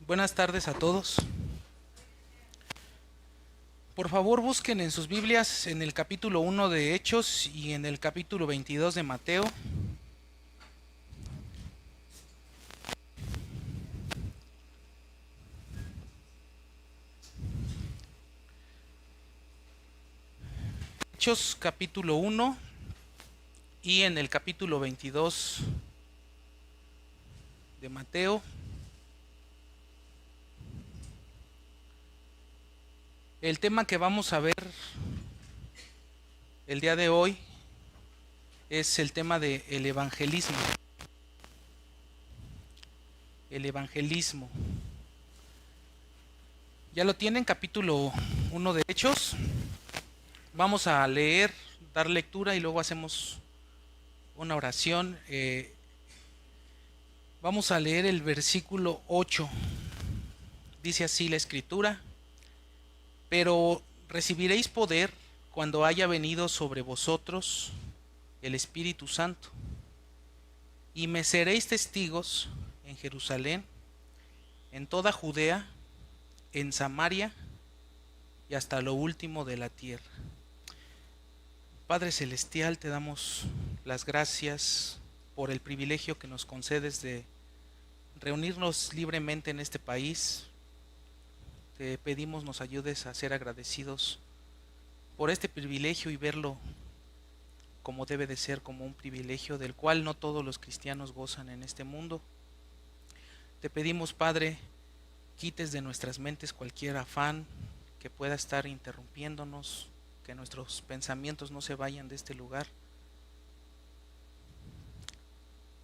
Buenas tardes a todos. Por favor, busquen en sus Biblias en el capítulo 1 de Hechos y en el capítulo 22 de Mateo. Hechos capítulo 1 y en el capítulo 22 de Mateo. El tema que vamos a ver el día de hoy es el tema del evangelismo. El evangelismo. ¿Ya lo tienen? Capítulo 1 de Hechos. Vamos a leer, dar lectura y luego hacemos una oración. Vamos a leer el versículo 8. Dice así la escritura: pero recibiréis poder cuando haya venido sobre vosotros el Espíritu Santo, y me seréis testigos en Jerusalén, en toda Judea, en Samaria y hasta lo último de la tierra. Padre Celestial, te damos las gracias por el privilegio que nos concedes de reunirnos libremente en este país. Te pedimos nos ayudes a ser agradecidos por este privilegio y verlo como debe de ser, como un privilegio del cual no todos los cristianos gozan en este mundo. Te pedimos, Padre, quites de nuestras mentes cualquier afán que pueda estar interrumpiéndonos, que nuestros pensamientos no se vayan de este lugar.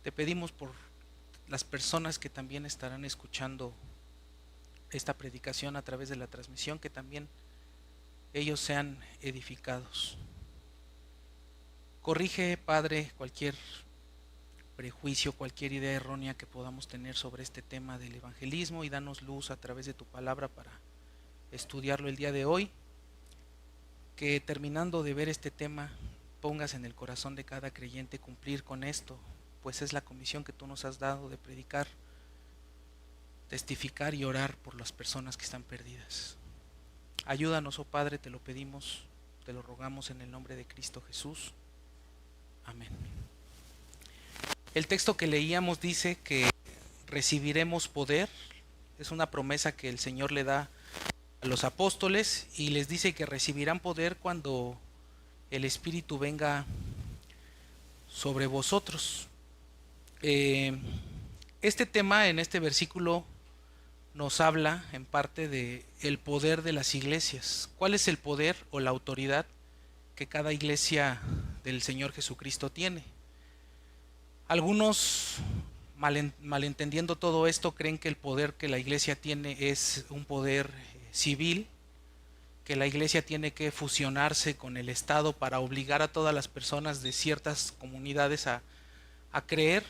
Te pedimos por las personas que también estarán escuchando esta predicación a través de la transmisión, que también ellos sean edificados. Corrige, Padre, cualquier prejuicio, cualquier idea errónea que podamos tener sobre este tema del evangelismo, y danos luz a través de tu palabra para estudiarlo el día de hoy. Que terminando de ver este tema pongas en el corazón de cada creyente cumplir con esto, pues es la comisión que tú nos has dado de predicar, testificar y orar por las personas que están perdidas. Ayúdanos, oh Padre, te lo pedimos, te lo rogamos en el nombre de Cristo Jesús. Amén. El texto que leíamos dice que recibiremos poder. Es una promesa que el Señor le da a los apóstoles y les dice que recibirán poder cuando el Espíritu venga sobre vosotros. Este tema en este versículo nos habla en parte de el poder de las iglesias. ¿Cuál es el poder o la autoridad que cada iglesia del Señor Jesucristo tiene? Algunos, malentendiendo todo esto, creen que el poder que la iglesia tiene es un poder civil, que la iglesia tiene que fusionarse con el Estado para obligar a todas las personas de ciertas comunidades a creer.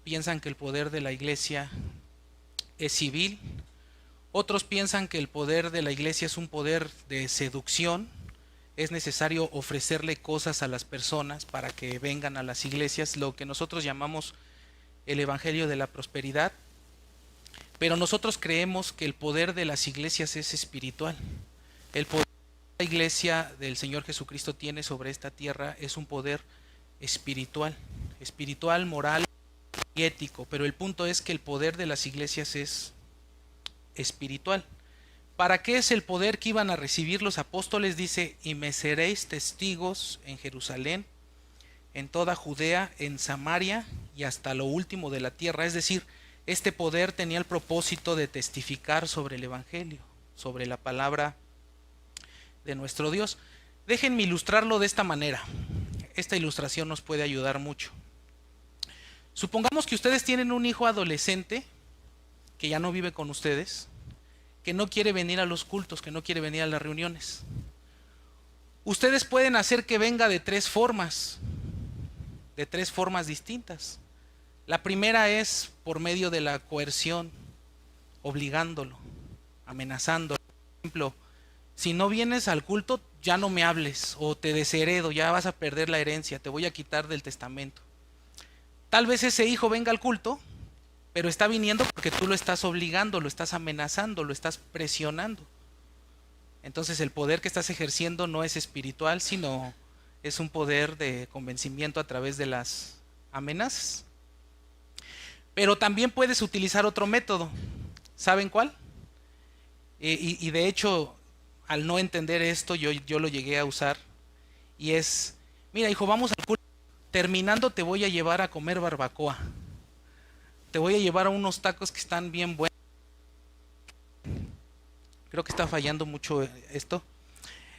Piensan que el poder de la iglesia es civil. Otros piensan que el poder de la iglesia es un poder de seducción. Es necesario ofrecerle cosas a las personas para que vengan a las iglesias, lo que nosotros llamamos el evangelio de la prosperidad. Pero nosotros creemos que el poder de las iglesias es espiritual. El poder que la iglesia del Señor Jesucristo tiene sobre esta tierra es un poder espiritual, moral y ético. Pero el punto es que el poder de las iglesias es espiritual. ¿Para qué es el poder que iban a recibir los apóstoles? Dice: y me seréis testigos en Jerusalén, en toda Judea, en Samaria y hasta lo último de la tierra. Es decir, este poder tenía el propósito de testificar sobre el evangelio, sobre la palabra de nuestro Dios. Déjenme ilustrarlo de esta manera. Esta ilustración nos puede ayudar mucho. Supongamos que ustedes tienen un hijo adolescente que ya no vive con ustedes, que no quiere venir a los cultos, que no quiere venir a las reuniones. Ustedes pueden hacer que venga de tres formas distintas. La primera es por medio de la coerción, obligándolo, amenazándolo. Por ejemplo, si no vienes al culto, ya no me hables, o te desheredo, ya vas a perder la herencia, te voy a quitar del testamento. Tal vez ese hijo venga al culto, pero está viniendo porque tú lo estás obligando, lo estás amenazando, lo estás presionando. Entonces el poder que estás ejerciendo no es espiritual, sino es un poder de convencimiento a través de las amenazas. Pero también puedes utilizar otro método. ¿Saben cuál? Y de hecho, al no entender esto, yo lo llegué a usar. Y es, mira hijo, vamos al culto. Terminando te voy a llevar a comer barbacoa. Te voy a llevar a unos tacos que están bien buenos. Creo que está fallando mucho esto.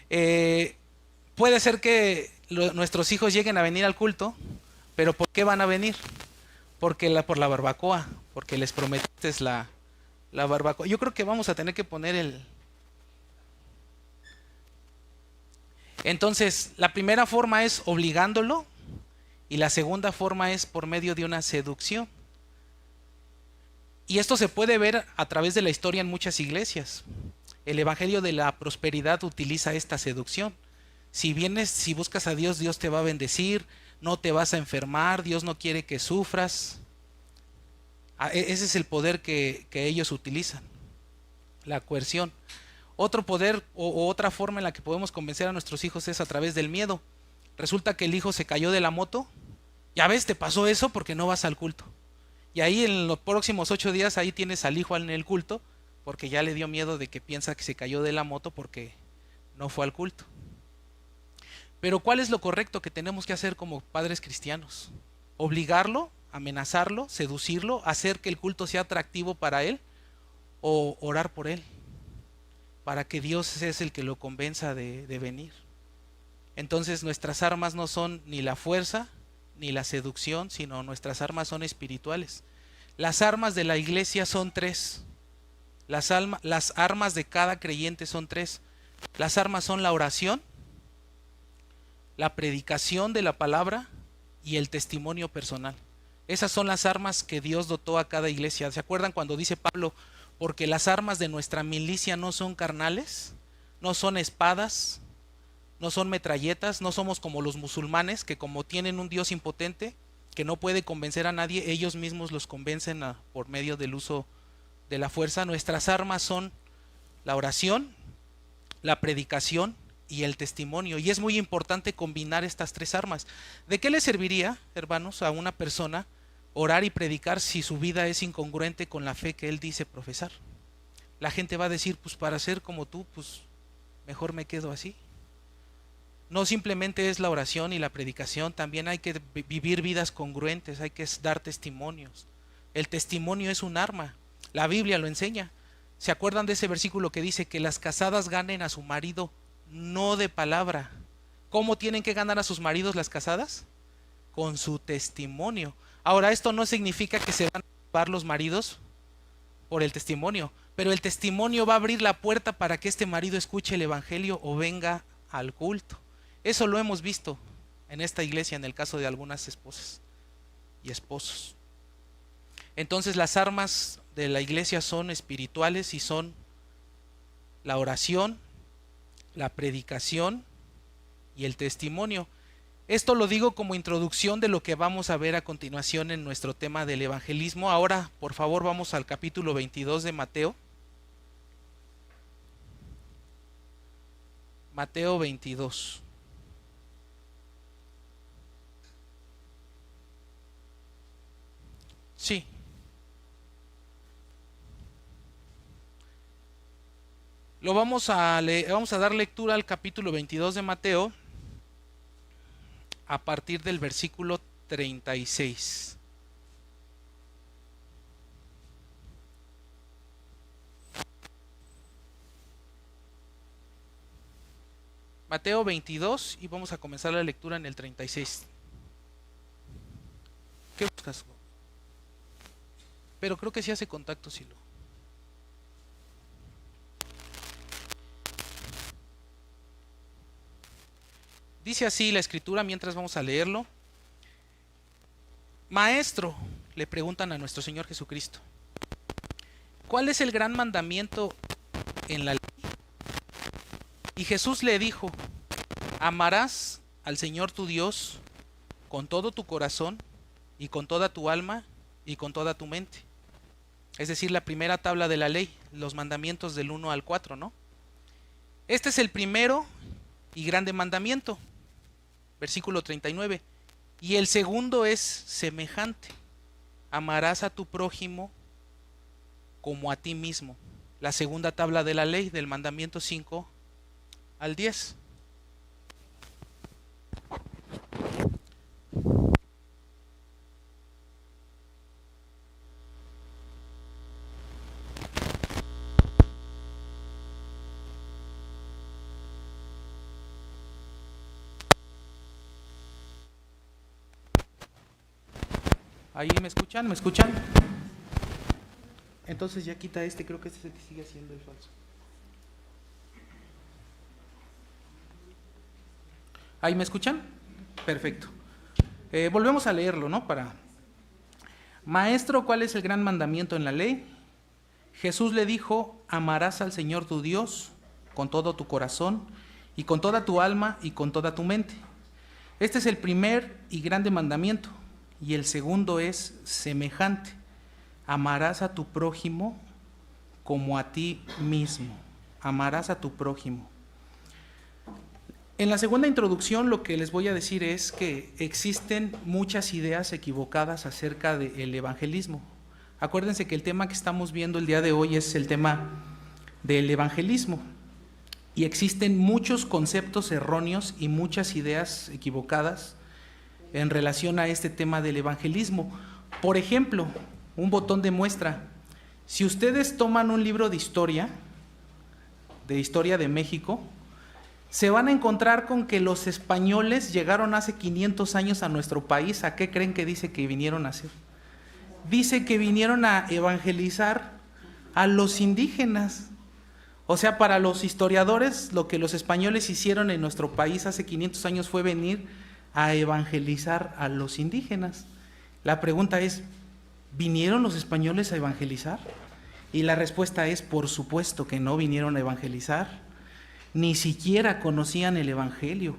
Puede ser que nuestros hijos lleguen a venir al culto, pero ¿por qué van a venir? Por la barbacoa, porque les prometiste la barbacoa. Yo creo que vamos a tener que poner el... Entonces, la primera forma es obligándolo y la segunda forma es por medio de una seducción. Y esto se puede ver a través de la historia en muchas iglesias. El evangelio de la prosperidad utiliza esta seducción. Si vienes, si buscas a Dios, Dios te va a bendecir, no te vas a enfermar, Dios no quiere que sufras. Ese es el poder que ellos utilizan, la coerción. Otro poder o otra forma en la que podemos convencer a nuestros hijos es a través del miedo. Resulta que el hijo se cayó de la moto, ya ves, te pasó eso porque no vas al culto. Y ahí en los próximos 8 días ahí tienes al hijo en el culto, porque ya le dio miedo de que piensa que se cayó de la moto porque no fue al culto. Pero ¿cuál es lo correcto que tenemos que hacer como padres cristianos? ¿Obligarlo, amenazarlo, seducirlo, hacer que el culto sea atractivo para él? ¿O orar por él? Para que Dios es el que lo convenza de venir. Entonces nuestras armas no son ni la fuerza ni la seducción, sino nuestras armas son espirituales. Las armas de la iglesia son 3. Las armas de cada creyente son 3. Las armas son la oración, la predicación de la palabra y el testimonio personal. Esas son las armas que Dios dotó a cada iglesia. ¿Se acuerdan cuando dice Pablo, porque las armas de nuestra milicia no son carnales, no son espadas, no son metralletas, no somos como los musulmanes que como tienen un Dios impotente que no puede convencer a nadie, ellos mismos los convencen por medio del uso de la fuerza? Nuestras armas son la oración, la predicación y el testimonio. Y es muy importante combinar estas 3 armas. ¿De qué le serviría, hermanos, a una persona orar y predicar si su vida es incongruente con la fe que él dice profesar? La gente va a decir, pues para ser como tú, pues mejor me quedo así. No simplemente es la oración y la predicación, también hay que vivir vidas congruentes, hay que dar testimonios. El testimonio es un arma, la Biblia lo enseña. ¿Se acuerdan de ese versículo que dice que las casadas ganen a su marido no de palabra? ¿Cómo tienen que ganar a sus maridos las casadas? Con su testimonio. Ahora, esto no significa que se van a llevar los maridos por el testimonio, pero el testimonio va a abrir la puerta para que este marido escuche el evangelio o venga al culto. Eso lo hemos visto en esta iglesia en el caso de algunas esposas y esposos. Entonces las armas de la iglesia son espirituales y son la oración, la predicación y el testimonio. Esto lo digo como introducción de lo que vamos a ver a continuación en nuestro tema del evangelismo. Ahora, por favor, vamos al capítulo 22 de Mateo. Mateo 22. Sí. Vamos a dar lectura al capítulo 22 de Mateo a partir del versículo 36. Mateo 22 y vamos a comenzar la lectura en el 36. ¿Qué buscas? Pero creo que sí hace contacto, Silo. Dice así la escritura mientras vamos a leerlo. Maestro, le preguntan a nuestro Señor Jesucristo, ¿cuál es el gran mandamiento en la ley? Y Jesús le dijo, amarás al Señor tu Dios con todo tu corazón y con toda tu alma y con toda tu mente. es decir, la primera tabla de la ley, los mandamientos del 1 al 4, ¿no? Este es el primero y grande mandamiento, versículo 39. Y el segundo es semejante: amarás a tu prójimo como a ti mismo. La segunda tabla de la ley, del mandamiento 5 al 10. ¿Ahí me escuchan? ¿Me escuchan? Entonces ya quita este, creo que este es el que sigue siendo el falso. ¿Ahí me escuchan? Perfecto. Volvemos a leerlo, ¿no? Maestro, ¿cuál es el gran mandamiento en la ley? Jesús le dijo: amarás al Señor tu Dios con todo tu corazón y con toda tu alma y con toda tu mente. Este es el primer y grande mandamiento. Y el segundo es semejante: amarás a tu prójimo como a ti mismo. Amarás a tu prójimo. En la segunda introducción lo que les voy a decir es que existen muchas ideas equivocadas acerca del evangelismo. Acuérdense que el tema que estamos viendo el día de hoy es el tema del evangelismo. Y existen muchos conceptos erróneos y muchas ideas equivocadas en relación a este tema del evangelismo. Por ejemplo, un botón de muestra: si ustedes toman un libro de historia de México, se van a encontrar con que los españoles llegaron hace 500 años a nuestro país. ¿A qué creen que dice que vinieron a hacer? Dice que vinieron a evangelizar a los indígenas. O sea, para los historiadores, lo que los españoles hicieron en nuestro país hace 500 años fue venir a evangelizar a los indígenas. La pregunta es: ¿vinieron los españoles a evangelizar? Y la respuesta es: por supuesto que no vinieron a evangelizar. Ni siquiera conocían el evangelio.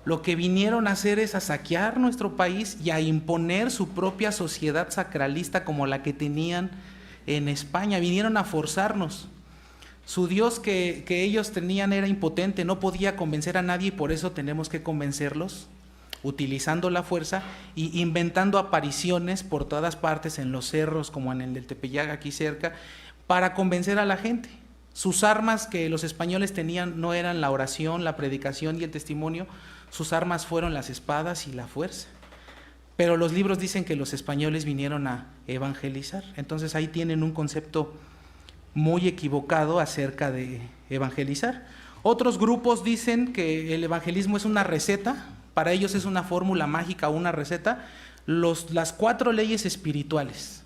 Lo que vinieron a hacer es a saquear nuestro país y a imponer su propia sociedad sacralista como la que tenían en España. Vinieron a forzarnos. Su Dios que ellos tenían era impotente, no podía convencer a nadie, y por eso tenemos que convencerlos utilizando la fuerza y inventando apariciones por todas partes, en los cerros como en el del Tepeyac aquí cerca, para convencer a la gente. Sus armas que los españoles tenían no eran la oración, la predicación y el testimonio. Sus armas fueron las espadas y la fuerza. Pero los libros dicen que los españoles vinieron a evangelizar. Entonces ahí tienen un concepto muy equivocado acerca de evangelizar. Otros grupos dicen que el evangelismo es una receta. Para ellos es una fórmula mágica o una receta. Las 4 leyes espirituales.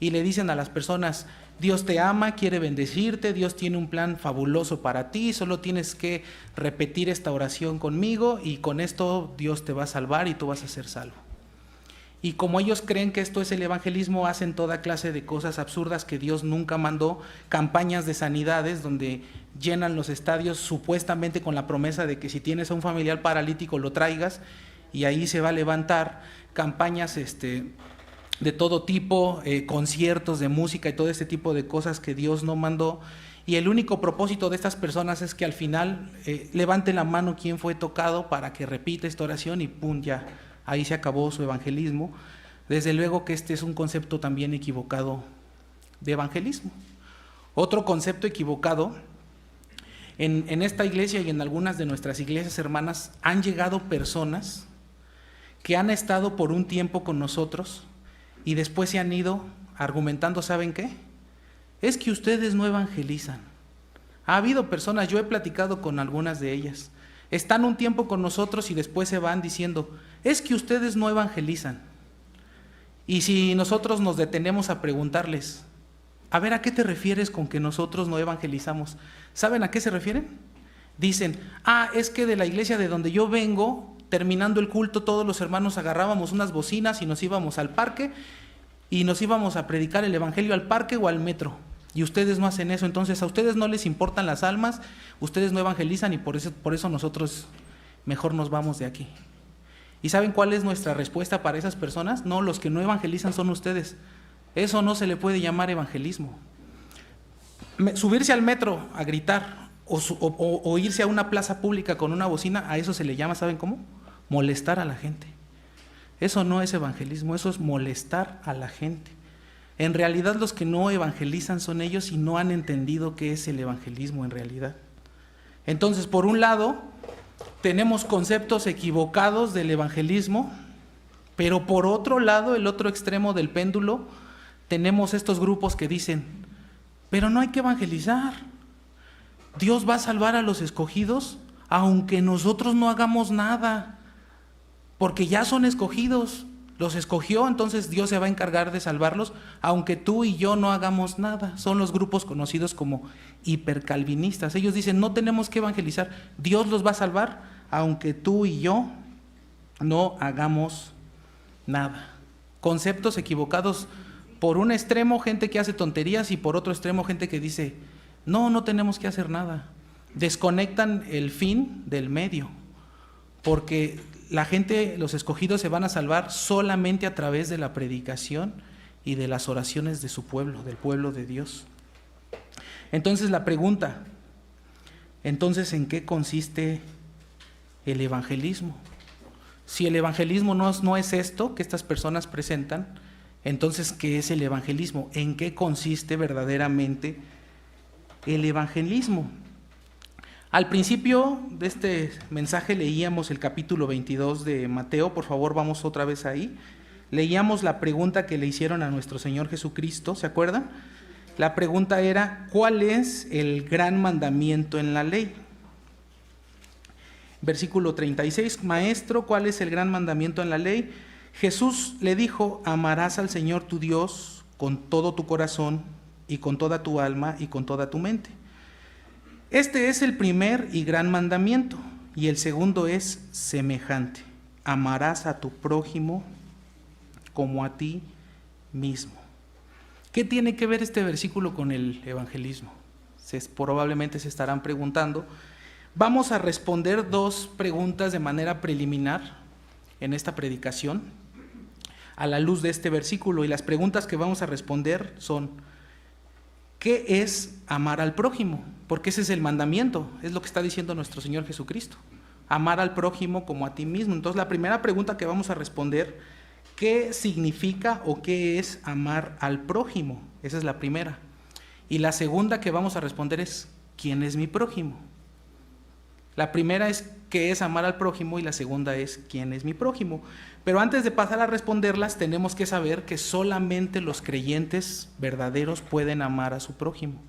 Y le dicen a las personas: Dios te ama, quiere bendecirte, Dios tiene un plan fabuloso para ti, solo tienes que repetir esta oración conmigo y con esto Dios te va a salvar y tú vas a ser salvo. Y como ellos creen que esto es el evangelismo, hacen toda clase de cosas absurdas que Dios nunca mandó, campañas de sanidades donde llenan los estadios supuestamente con la promesa de que si tienes a un familiar paralítico lo traigas y ahí se va a levantar, campañas de todo tipo, conciertos de música y todo este tipo de cosas que Dios no mandó. Y el único propósito de estas personas es que al final levante la mano quien fue tocado para que repita esta oración y pum, ya, ahí se acabó su evangelismo. Desde luego que este es un concepto también equivocado de evangelismo. Otro concepto equivocado: en esta iglesia y en algunas de nuestras iglesias hermanas han llegado personas que han estado por un tiempo con nosotros y después se han ido argumentando, ¿saben qué? Es que ustedes no evangelizan. Ha habido personas, yo he platicado con algunas de ellas, están un tiempo con nosotros y después se van diciendo: es que ustedes no evangelizan. Y si nosotros nos detenemos a preguntarles: a ver, ¿a qué te refieres con que nosotros no evangelizamos? ¿Saben a qué se refieren? Dicen: es que de la iglesia de donde yo vengo, terminando el culto, todos los hermanos agarrábamos unas bocinas y nos íbamos al parque y nos íbamos a predicar el evangelio al parque o al metro. Y ustedes no hacen eso, entonces a ustedes no les importan las almas, ustedes no evangelizan y por eso nosotros mejor nos vamos de aquí. ¿Y saben cuál es nuestra respuesta para esas personas? No, los que no evangelizan son ustedes. Eso no se le puede llamar evangelismo. Subirse al metro a gritar o irse a una plaza pública con una bocina, a eso se le llama, ¿saben cómo? Molestar a la gente. Eso no es evangelismo, eso es molestar a la gente. En realidad los que no evangelizan son ellos y no han entendido qué es el evangelismo en realidad. Entonces, por un lado, tenemos conceptos equivocados del evangelismo, pero por otro lado, el otro extremo del péndulo, tenemos estos grupos que dicen, pero no hay que evangelizar. Dios va a salvar a los escogidos aunque nosotros no hagamos nada, porque ya son escogidos. Los escogió, entonces Dios se va a encargar de salvarlos, aunque tú y yo no hagamos nada. Son los grupos conocidos como hipercalvinistas. Ellos dicen, no tenemos que evangelizar, Dios los va a salvar, aunque tú y yo no hagamos nada. Conceptos equivocados. Por un extremo, gente que hace tonterías, y por otro extremo, gente que dice, no tenemos que hacer nada. Desconectan el fin del medio, porque la gente, los escogidos se van a salvar solamente a través de la predicación y de las oraciones de su pueblo, del pueblo de Dios. Entonces la pregunta, entonces ¿en qué consiste el evangelismo? Si el evangelismo no es esto que estas personas presentan, entonces ¿qué es el evangelismo? ¿En qué consiste verdaderamente el evangelismo? Al principio de este mensaje leíamos el capítulo 22 de Mateo. Por favor, vamos otra vez ahí. Leíamos la pregunta que le hicieron a nuestro Señor Jesucristo, ¿se acuerdan? La pregunta era, ¿cuál es el gran mandamiento en la ley? Versículo 36, Maestro, ¿cuál es el gran mandamiento en la ley? Jesús le dijo, amarás al Señor tu Dios con todo tu corazón y con toda tu alma y con toda tu mente. Este es el primer y gran mandamiento, y el segundo es semejante. Amarás a tu prójimo como a ti mismo. ¿Qué tiene que ver este versículo con el evangelismo? Probablemente se estarán preguntando. Vamos a responder dos preguntas de manera preliminar en esta predicación a la luz de este versículo, y las preguntas que vamos a responder son: ¿qué es amar al prójimo? Porque ese es el mandamiento, es lo que está diciendo nuestro Señor Jesucristo. Amar al prójimo como a ti mismo. Entonces la primera pregunta que vamos a responder, ¿qué significa o qué es amar al prójimo? Esa es la primera. Y la segunda que vamos a responder es, ¿quién es mi prójimo? La primera es, ¿qué es amar al prójimo? Y la segunda es, ¿quién es mi prójimo? Pero antes de pasar a responderlas, tenemos que saber que solamente los creyentes verdaderos pueden amar a su prójimo.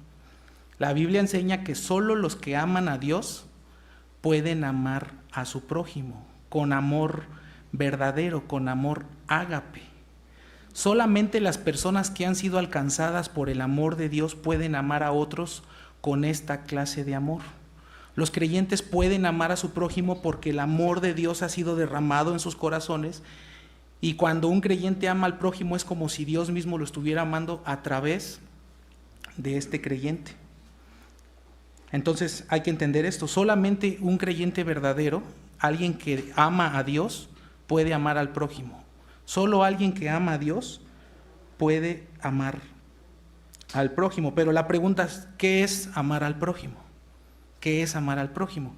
La Biblia enseña que solo los que aman a Dios pueden amar a su prójimo, con amor verdadero, con amor ágape. Solamente las personas que han sido alcanzadas por el amor de Dios pueden amar a otros con esta clase de amor. Los creyentes pueden amar a su prójimo porque el amor de Dios ha sido derramado en sus corazones, y cuando un creyente ama al prójimo es como si Dios mismo lo estuviera amando a través de este creyente. Entonces hay que entender esto, solamente un creyente verdadero, alguien que ama a Dios, puede amar al prójimo. Solo alguien que ama a Dios puede amar al prójimo. Pero la pregunta es, ¿qué es amar al prójimo? ¿Qué es amar al prójimo?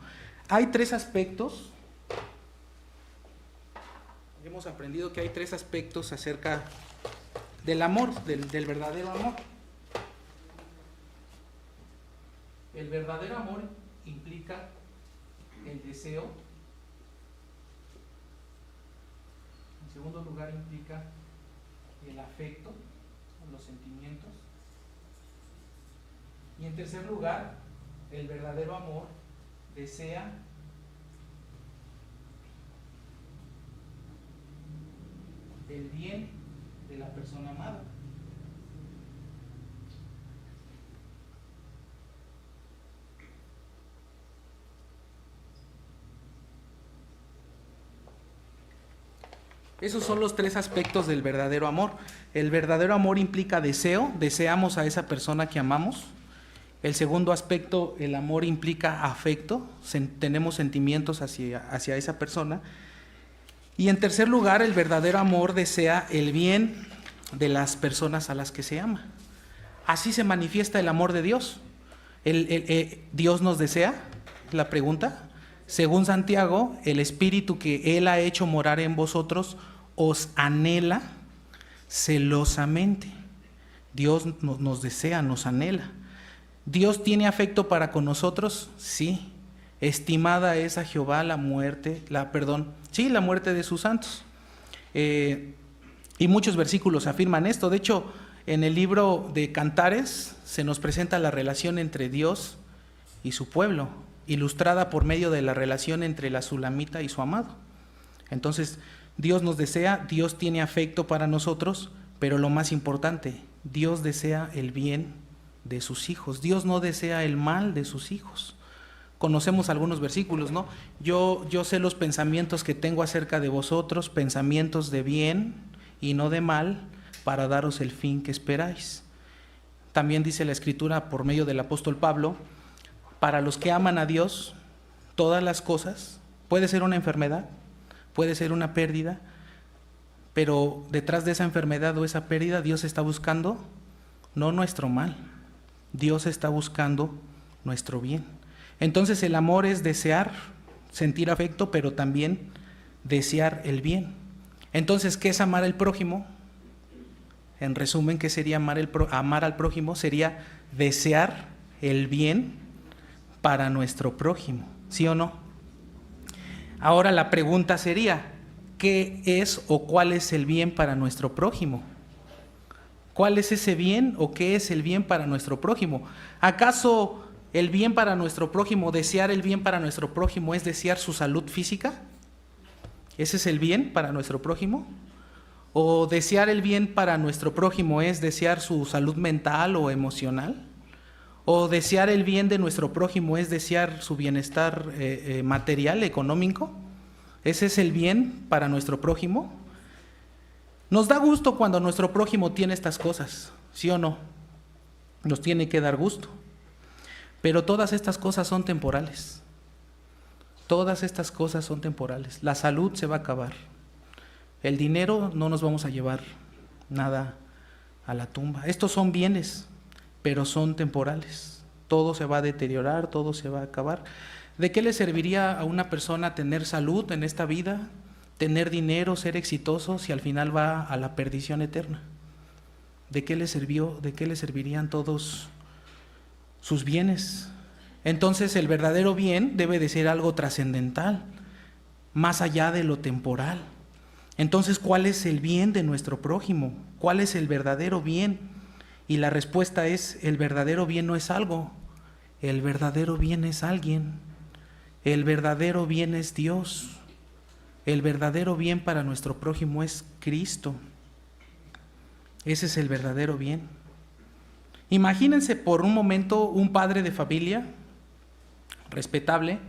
Hay tres aspectos. Hemos aprendido que hay tres aspectos acerca del amor, del verdadero amor. El verdadero amor implica el deseo. En segundo lugar, implica el afecto, los sentimientos. Y en tercer lugar, el verdadero amor desea el bien de la persona amada. Esos son los tres aspectos del verdadero amor. El verdadero amor implica deseo, deseamos a esa persona que amamos. El segundo aspecto, el amor implica afecto, tenemos sentimientos hacia esa persona. Y en tercer lugar, el verdadero amor desea el bien de las personas a las que se ama. Así se manifiesta el amor de Dios. ¿Dios nos desea? La pregunta. Según Santiago, el Espíritu que Él ha hecho morar en vosotros os anhela celosamente. Dios nos desea, nos anhela. ¿Dios tiene afecto para con nosotros? Sí. Estimada es a Jehová la muerte de sus santos. Y muchos versículos afirman esto. De hecho, en el libro de Cantares se nos presenta la relación entre Dios y su pueblo, ilustrada por medio de la relación entre la sulamita y su amado. Entonces, Dios nos desea, Dios tiene afecto para nosotros, pero lo más importante, Dios desea el bien de sus hijos. Dios no desea el mal de sus hijos. Conocemos algunos versículos, ¿no? Yo sé los pensamientos que tengo acerca de vosotros, pensamientos de bien y no de mal, para daros el fin que esperáis. También dice la Escritura por medio del apóstol Pablo, para los que aman a Dios, todas las cosas, puede ser una enfermedad, puede ser una pérdida, pero detrás de esa enfermedad o esa pérdida, Dios está buscando no nuestro mal, Dios está buscando nuestro bien. Entonces el amor es desear, sentir afecto, pero también desear el bien. Entonces, ¿qué es amar al prójimo? En resumen, ¿qué sería amar al prójimo? Sería desear el bien para nuestro prójimo, ¿sí o no? Ahora la pregunta sería, ¿qué es o cuál es el bien para nuestro prójimo? ¿Cuál es ese bien o qué es el bien para nuestro prójimo? ¿Acaso el bien para nuestro prójimo, desear el bien para nuestro prójimo es desear su salud física? ¿Ese es el bien para nuestro prójimo? ¿O desear el bien para nuestro prójimo es desear su salud mental o emocional? ¿O desear el bien de nuestro prójimo es desear su bienestar material, económico? ¿Ese es el bien para nuestro prójimo? Nos da gusto cuando nuestro prójimo tiene estas cosas, ¿sí o no? Nos tiene que dar gusto. Pero todas estas cosas son temporales. Todas estas cosas son temporales. La salud se va a acabar. El dinero no nos vamos a llevar nada a la tumba. Estos son bienes, pero son temporales. Todo se va a deteriorar, todo se va a acabar. ¿De qué le serviría a una persona tener salud en esta vida, tener dinero, ser exitoso, si al final va a la perdición eterna? ¿De qué le servirían todos sus bienes? Entonces el verdadero bien debe de ser algo trascendental, más allá de lo temporal. Entonces, ¿cuál es el bien de nuestro prójimo? ¿Cuál es el verdadero bien? Y la respuesta es, el verdadero bien no es algo, el verdadero bien es alguien, el verdadero bien es Dios, el verdadero bien para nuestro prójimo es Cristo. Ese es el verdadero bien. Imagínense por un momento un padre de familia respetable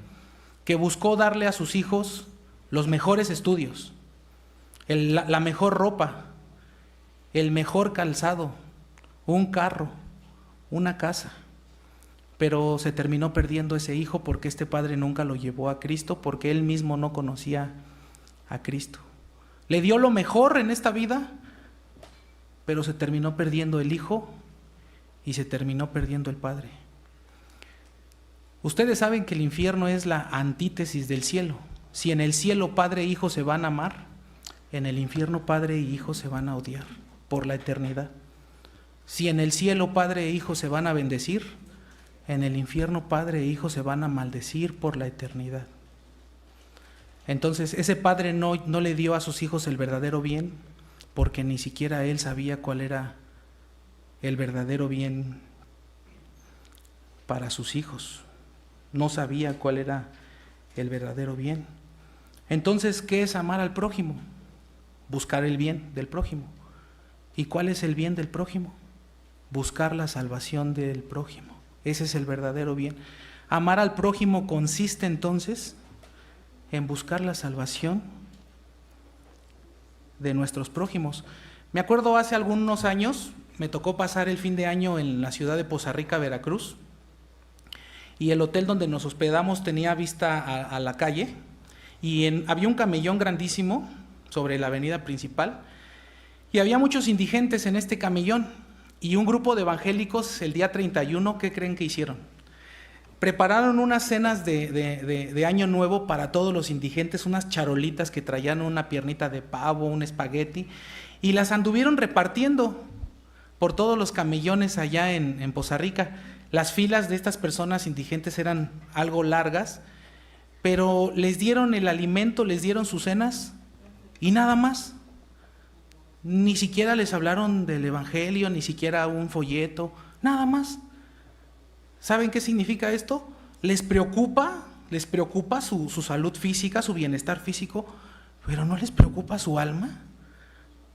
que buscó darle a sus hijos los mejores estudios, la mejor ropa, el mejor calzado, un carro, una casa, pero se terminó perdiendo ese hijo porque este padre nunca lo llevó a Cristo, porque él mismo no conocía a Cristo. Le dio lo mejor en esta vida, pero se terminó perdiendo el hijo y se terminó perdiendo el padre. Ustedes saben que el infierno es la antítesis del cielo. Si en el cielo padre e hijo se van a amar, en el infierno padre e hijo se van a odiar por la eternidad. Si en el cielo padre e hijo se van a bendecir, en el infierno padre e hijo se van a maldecir por la eternidad. Entonces ese padre no le dio a sus hijos el verdadero bien, porque ni siquiera él sabía cuál era el verdadero bien para sus hijos. No sabía cuál era el verdadero bien. Entonces, ¿qué es amar al prójimo? Buscar el bien del prójimo. ¿Y cuál es el bien del prójimo? Buscar la salvación del prójimo. Ese es el verdadero bien. Amar al prójimo consiste entonces en buscar la salvación de nuestros prójimos. Me acuerdo hace algunos años, me tocó pasar el fin de año en la ciudad de Poza Rica, Veracruz, y el hotel donde nos hospedamos tenía vista a la calle, y había un camellón grandísimo sobre la avenida principal, Y había muchos indigentes en este camellón. Y un grupo de evangélicos, el día 31, ¿qué creen que hicieron? Prepararon unas cenas de Año Nuevo para todos los indigentes, unas charolitas que traían una piernita de pavo, un espagueti, y las anduvieron repartiendo por todos los camellones allá en Poza Rica. Las filas de estas personas indigentes eran algo largas, pero les dieron el alimento, les dieron sus cenas y nada más. Ni siquiera les hablaron del evangelio, ni siquiera un folleto, nada más. ¿Saben qué significa esto? Les preocupa su salud física, su bienestar físico, pero no les preocupa su alma.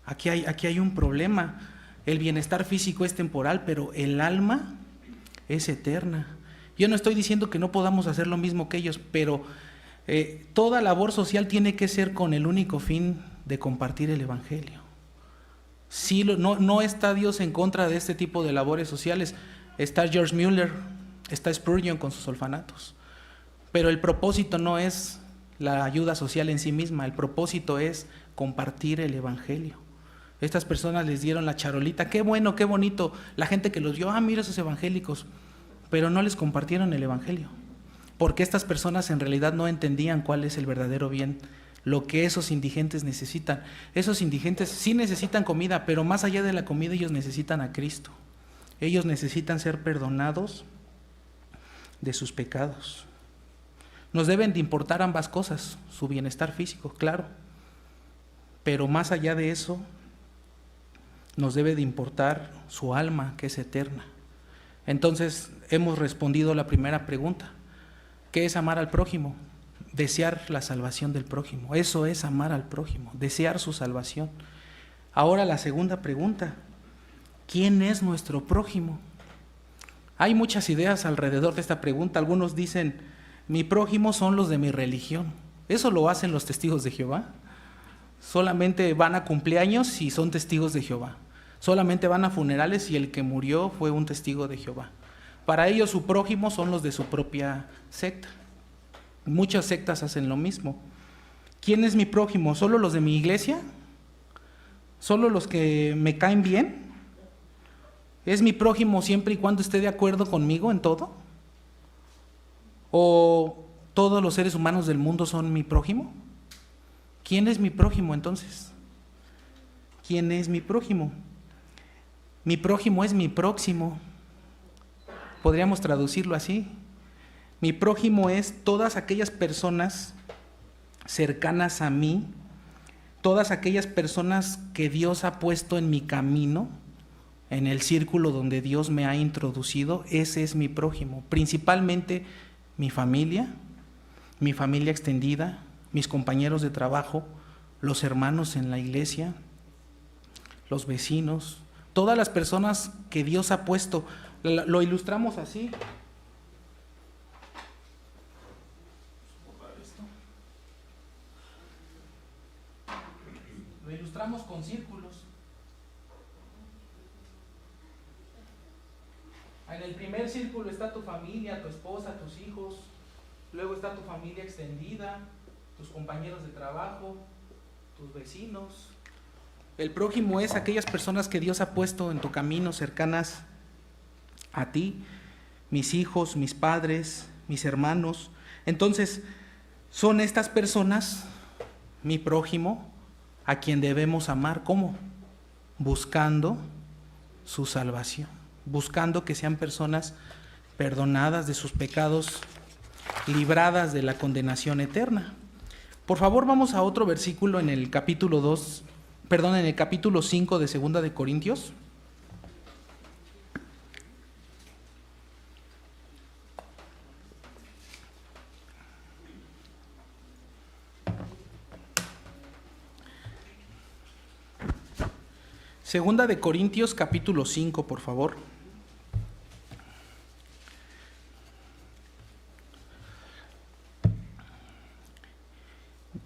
Aquí hay un problema. El bienestar físico es temporal, pero el alma es eterna. Yo no estoy diciendo que no podamos hacer lo mismo que ellos, pero toda labor social tiene que ser con el único fin de compartir el evangelio. Sí, no está Dios en contra de este tipo de labores sociales. Está George Mueller, está Spurgeon con sus orfanatos. Pero el propósito no es la ayuda social en sí misma, el propósito es compartir el evangelio. Estas personas les dieron la charolita, qué bueno, qué bonito. La gente que los vio, mira esos evangélicos, pero no les compartieron el evangelio. Porque estas personas en realidad no entendían cuál es el verdadero bien, lo que esos indigentes necesitan. Esos indigentes sí necesitan comida, pero más allá de la comida ellos necesitan a Cristo. Ellos necesitan ser perdonados de sus pecados. Nos deben de importar ambas cosas, su bienestar físico, claro, pero más allá de eso, nos debe de importar su alma, que es eterna. Entonces, hemos respondido la primera pregunta. ¿Qué es amar al prójimo? Desear la salvación del prójimo. Eso es amar al prójimo, desear su salvación. Ahora la segunda pregunta. ¿Quién es nuestro prójimo? Hay muchas ideas alrededor de esta pregunta. Algunos dicen, mi prójimo son los de mi religión. Eso lo hacen los testigos de Jehová. Solamente van a cumpleaños y son testigos de Jehová. Solamente van a funerales y el que murió fue un testigo de Jehová. Para ellos su prójimo son los de su propia secta. Muchas sectas hacen lo mismo. ¿Quién es mi prójimo? ¿Solo los de mi iglesia? ¿Solo los que me caen bien? ¿Es mi prójimo siempre y cuando esté de acuerdo conmigo en todo? ¿O todos los seres humanos del mundo son mi prójimo? ¿Quién es mi prójimo entonces? ¿Quién es mi prójimo? Mi prójimo es mi próximo. Podríamos traducirlo así. Mi prójimo es todas aquellas personas cercanas a mí, todas aquellas personas que Dios ha puesto en mi camino, en el círculo donde Dios me ha introducido. Ese es mi prójimo. Principalmente mi familia extendida, mis compañeros de trabajo, los hermanos en la iglesia, los vecinos, todas las personas que Dios ha puesto. Lo ilustramos así. Lo ilustramos con círculos. En el primer círculo está tu familia, tu esposa, tus hijos. Luego está tu familia extendida, tus compañeros de trabajo, tus vecinos. El prójimo es aquellas personas que Dios ha puesto en tu camino, cercanas a ti, mis hijos, mis padres, mis hermanos. Entonces, son estas personas, mi prójimo, a quien debemos amar. ¿Cómo? Buscando su salvación, buscando que sean personas perdonadas de sus pecados, libradas de la condenación eterna. Por favor, vamos a otro versículo en el capítulo 5 de 2 de Corintios. Segunda de Corintios, capítulo 5, por favor.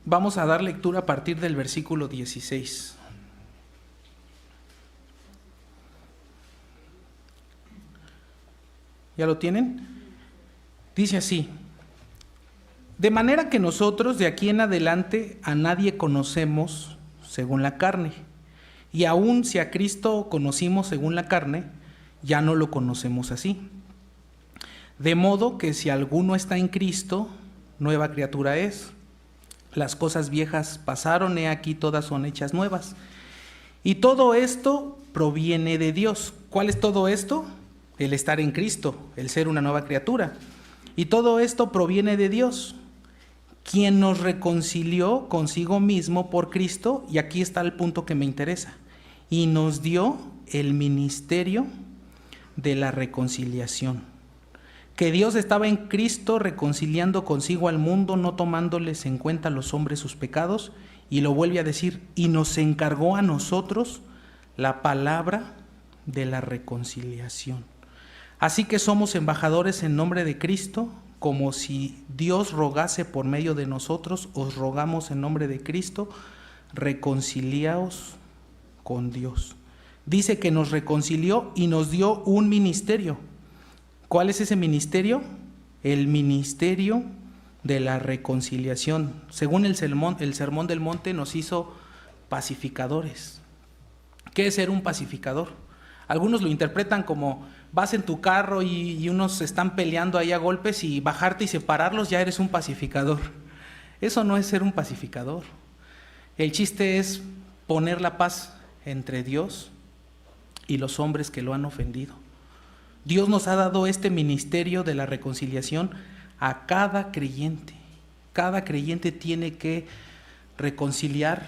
Vamos a dar lectura a partir del versículo 16. ¿Ya lo tienen? Dice así: de manera que nosotros de aquí en adelante a nadie conocemos según la carne. Y aun si a Cristo conocimos según la carne, ya no lo conocemos así. De modo que si alguno está en Cristo, nueva criatura es. Las cosas viejas pasaron, he aquí todas son hechas nuevas. Y todo esto proviene de Dios. ¿Cuál es todo esto? El estar en Cristo, el ser una nueva criatura. Y todo esto proviene de Dios, quien nos reconcilió consigo mismo por Cristo, y aquí está el punto que me interesa, y nos dio el ministerio de la reconciliación. Que Dios estaba en Cristo reconciliando consigo al mundo, no tomándoles en cuenta a los hombres sus pecados, y lo vuelve a decir, y nos encargó a nosotros la palabra de la reconciliación. Así que somos embajadores en nombre de Cristo, como si Dios rogase por medio de nosotros, os rogamos en nombre de Cristo, reconciliaos con Dios. Dice que nos reconcilió y nos dio un ministerio. ¿Cuál es ese ministerio? El ministerio de la reconciliación. Según el sermón del monte, nos hizo pacificadores. ¿Qué es ser un pacificador? Algunos lo interpretan como vas en tu carro y unos se están peleando ahí a golpes, y bajarte y separarlos, ya eres un pacificador. Eso no es ser un pacificador. El chiste es poner la paz entre Dios y los hombres que lo han ofendido. Dios nos ha dado este ministerio de la reconciliación a cada creyente. Cada creyente tiene que reconciliar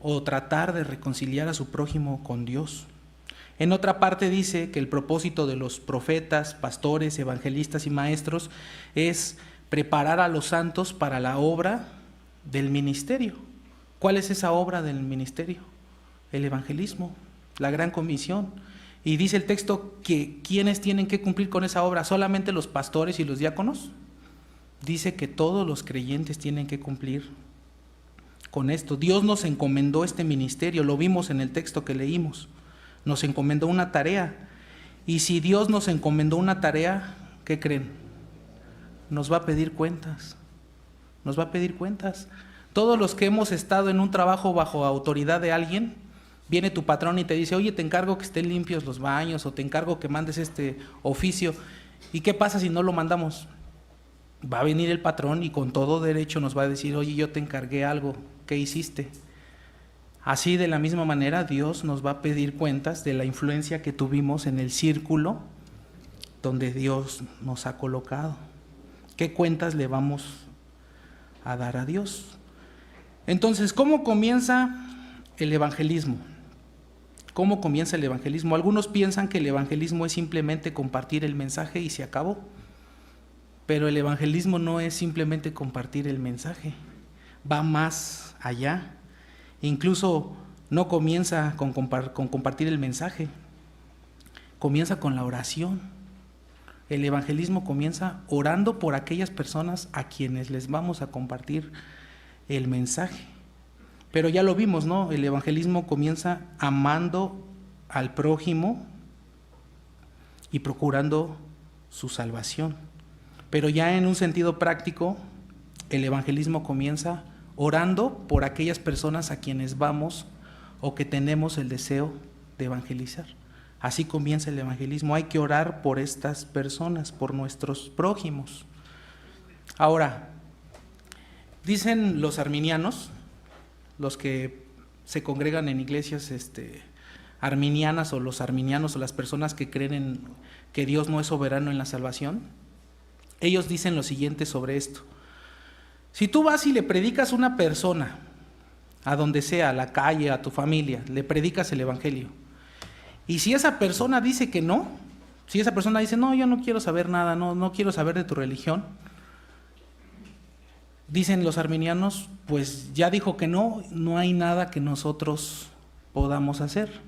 o tratar de reconciliar a su prójimo con Dios. En otra parte dice que el propósito de los profetas, pastores, evangelistas y maestros es preparar a los santos para la obra del ministerio. ¿Cuál es esa obra del ministerio? El evangelismo, la gran comisión. Y dice el texto que ¿quiénes tienen que cumplir con esa obra? ¿Solamente los pastores y los diáconos? Dice que todos los creyentes tienen que cumplir con esto. Dios nos encomendó este ministerio, lo vimos en el texto que leímos. Nos encomendó una tarea. Y si Dios nos encomendó una tarea, ¿qué creen? Nos va a pedir cuentas. Nos va a pedir cuentas. Todos los que hemos estado en un trabajo bajo autoridad de alguien, viene tu patrón y te dice, oye, te encargo que estén limpios los baños, o te encargo que mandes este oficio. ¿Y qué pasa si no lo mandamos? Va a venir el patrón y con todo derecho nos va a decir, oye, yo te encargué algo, ¿qué hiciste? Así, de la misma manera, Dios nos va a pedir cuentas de la influencia que tuvimos en el círculo donde Dios nos ha colocado. ¿Qué cuentas le vamos a dar a Dios? Entonces, ¿cómo comienza el evangelismo? ¿Cómo comienza el evangelismo? Algunos piensan que el evangelismo es simplemente compartir el mensaje y se acabó. Pero el evangelismo no es simplemente compartir el mensaje, va más allá. Incluso no comienza con compartir el mensaje, comienza con la oración. El evangelismo comienza orando por aquellas personas a quienes les vamos a compartir el mensaje. Pero ya lo vimos, ¿no? El evangelismo comienza amando al prójimo y procurando su salvación. Pero ya en un sentido práctico, el evangelismo comienza orando por aquellas personas a quienes vamos o que tenemos el deseo de evangelizar. Así comienza el evangelismo. Hay que orar por estas personas, por nuestros prójimos. Ahora, dicen los arminianos, los que se congregan en iglesias arminianas, o los arminianos, o las personas que creen en que Dios no es soberano en la salvación, ellos dicen lo siguiente sobre esto. Si tú vas y le predicas a una persona, a donde sea, a la calle, a tu familia, le predicas el evangelio, y si esa persona dice que no, si esa persona dice, no, yo no quiero saber nada, no quiero saber de tu religión, dicen los arminianos, pues ya dijo que no hay nada que nosotros podamos hacer.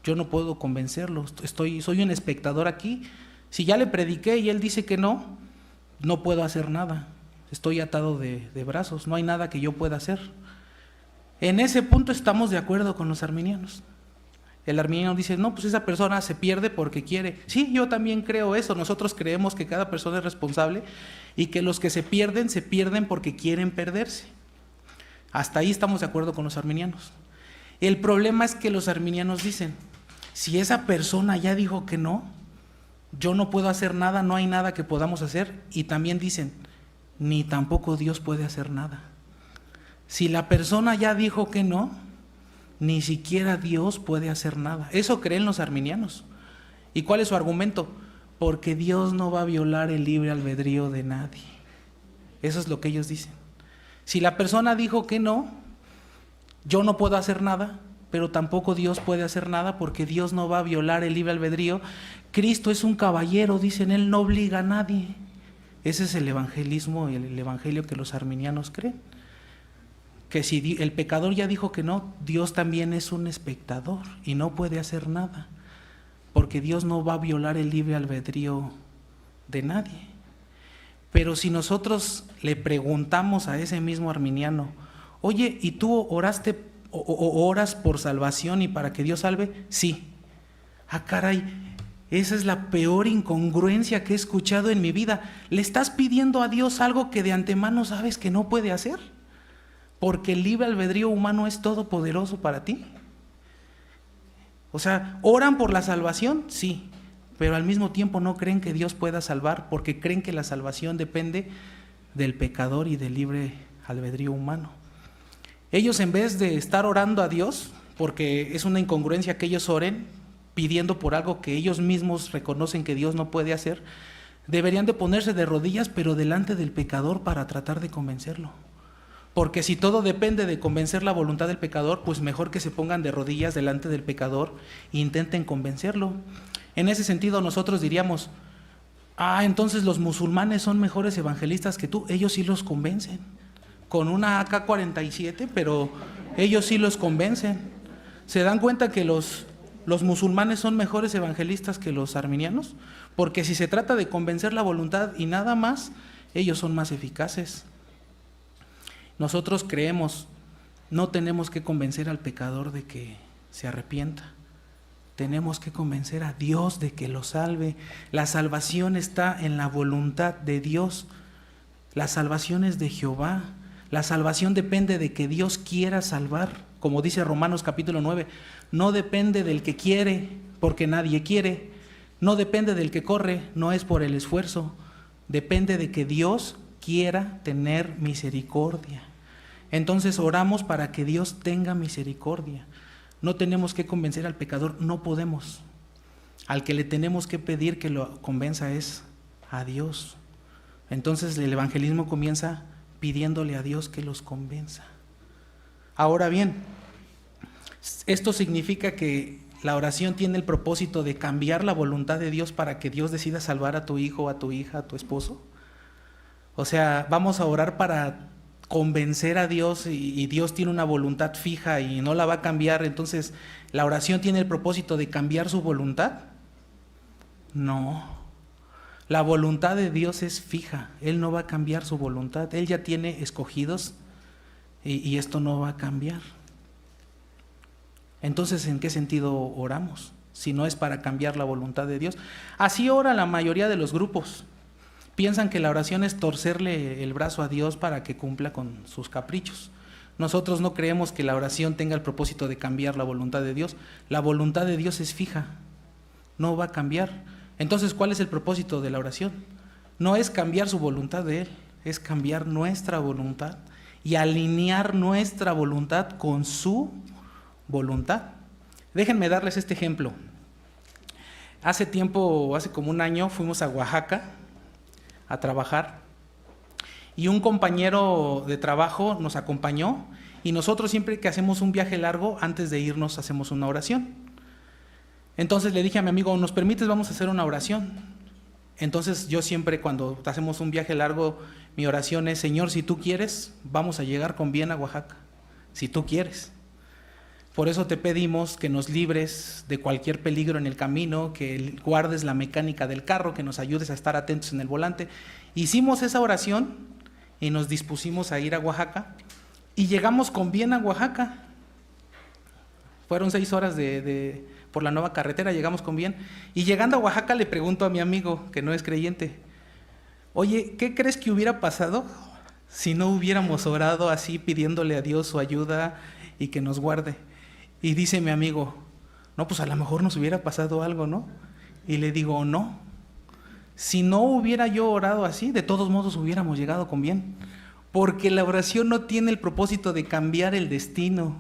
Yo no puedo convencerlo, soy un espectador aquí. Si ya le prediqué y él dice que no puedo hacer nada. Estoy atado de brazos, no hay nada que yo pueda hacer. En ese punto estamos de acuerdo con los arminianos. El arminiano dice, no, pues esa persona se pierde porque quiere. Sí, yo también creo eso. Nosotros creemos que cada persona es responsable y que los que se pierden porque quieren perderse. Hasta ahí estamos de acuerdo con los arminianos. El problema es que los arminianos dicen, si esa persona ya dijo que no, yo no puedo hacer nada, no hay nada que podamos hacer. Y también dicen, ni tampoco Dios puede hacer nada. Si la persona ya dijo que no, ni siquiera Dios puede hacer nada. Eso creen los arminianos. ¿Y cuál es su argumento? Porque Dios no va a violar el libre albedrío de nadie. Eso es lo que ellos dicen. Si la persona dijo que no, yo no puedo hacer nada, pero tampoco Dios puede hacer nada porque Dios no va a violar el libre albedrío. Cristo es un caballero, dicen, Él no obliga a nadie. Ese es el evangelismo y el evangelio que los arminianos creen. Que si el pecador ya dijo que no, Dios también es un espectador y no puede hacer nada, porque Dios no va a violar el libre albedrío de nadie. Pero si nosotros le preguntamos a ese mismo arminiano, oye, ¿y tú oraste o oras por salvación y para que Dios salve? Sí. Ah, caray, esa es la peor incongruencia que he escuchado en mi vida. ¿Le estás pidiendo a Dios algo que de antemano sabes que no puede hacer? Porque el libre albedrío humano es todopoderoso para ti. O sea, ¿oran por la salvación? Sí, pero al mismo tiempo no creen que Dios pueda salvar porque creen que la salvación depende del pecador y del libre albedrío humano. Ellos, en vez de estar orando a Dios, porque es una incongruencia que ellos oren pidiendo por algo que ellos mismos reconocen que Dios no puede hacer, deberían de ponerse de rodillas pero delante del pecador para tratar de convencerlo. Porque si todo depende de convencer la voluntad del pecador, pues mejor que se pongan de rodillas delante del pecador e intenten convencerlo. En ese sentido nosotros diríamos, entonces los musulmanes son mejores evangelistas que tú. Ellos sí los convencen, con una AK-47, pero ellos sí los convencen. ¿Se dan cuenta que los musulmanes son mejores evangelistas que los arminianos? Porque si se trata de convencer la voluntad y nada más, ellos son más eficaces. Nosotros creemos, no tenemos que convencer al pecador de que se arrepienta. Tenemos que convencer a Dios de que lo salve. La salvación está en la voluntad de Dios. La salvación es de Jehová. La salvación depende de que Dios quiera salvar. Como dice Romanos capítulo 9, no depende del que quiere, porque nadie quiere. No depende del que corre, no es por el esfuerzo. Depende de que Dios quiera tener misericordia. Entonces oramos para que Dios tenga misericordia. No tenemos que convencer al pecador, no podemos. Al que le tenemos que pedir que lo convenza es a Dios. Entonces el evangelismo comienza pidiéndole a Dios que los convenza. Ahora bien, esto significa que la oración tiene el propósito de cambiar la voluntad de Dios para que Dios decida salvar a tu hijo, a tu hija, a tu esposo. O sea, vamos a orar para convencer a Dios y Dios tiene una voluntad fija y no la va a cambiar. Entonces, ¿la oración tiene el propósito de cambiar su voluntad? No. La voluntad de Dios es fija. Él no va a cambiar su voluntad. Él ya tiene escogidos y esto no va a cambiar. Entonces, ¿en qué sentido oramos? Si no es para cambiar la voluntad de Dios. Así ora la mayoría de los grupos. Piensan que la oración es torcerle el brazo a Dios para que cumpla con sus caprichos. Nosotros no creemos que la oración tenga el propósito de cambiar la voluntad de Dios. La voluntad de Dios es fija, no va a cambiar. Entonces, ¿cuál es el propósito de la oración? No es cambiar su voluntad de Él, es cambiar nuestra voluntad y alinear nuestra voluntad con su voluntad. Déjenme darles este ejemplo. Hace tiempo, hace como un año, fuimos a Oaxaca a trabajar y un compañero de trabajo nos acompañó y nosotros siempre que hacemos un viaje largo, antes de irnos hacemos una oración. Entonces le dije a mi amigo, ¿nos permites? Vamos a hacer una oración. Entonces yo siempre cuando hacemos un viaje largo, mi oración es, Señor, si tú quieres, vamos a llegar con bien a Oaxaca, si tú quieres. Por eso te pedimos que nos libres de cualquier peligro en el camino, que guardes la mecánica del carro, que nos ayudes a estar atentos en el volante. Hicimos esa oración y nos dispusimos a ir a Oaxaca y llegamos con bien a Oaxaca. Fueron 6 horas por la nueva carretera, llegamos con bien. Y llegando a Oaxaca le pregunto a mi amigo, que no es creyente, oye, ¿qué crees que hubiera pasado si no hubiéramos orado así pidiéndole a Dios su ayuda y que nos guarde? Y dice mi amigo, no, pues a lo mejor nos hubiera pasado algo, ¿no? Y le digo, no, si no hubiera yo orado así, de todos modos hubiéramos llegado con bien. Porque la oración no tiene el propósito de cambiar el destino.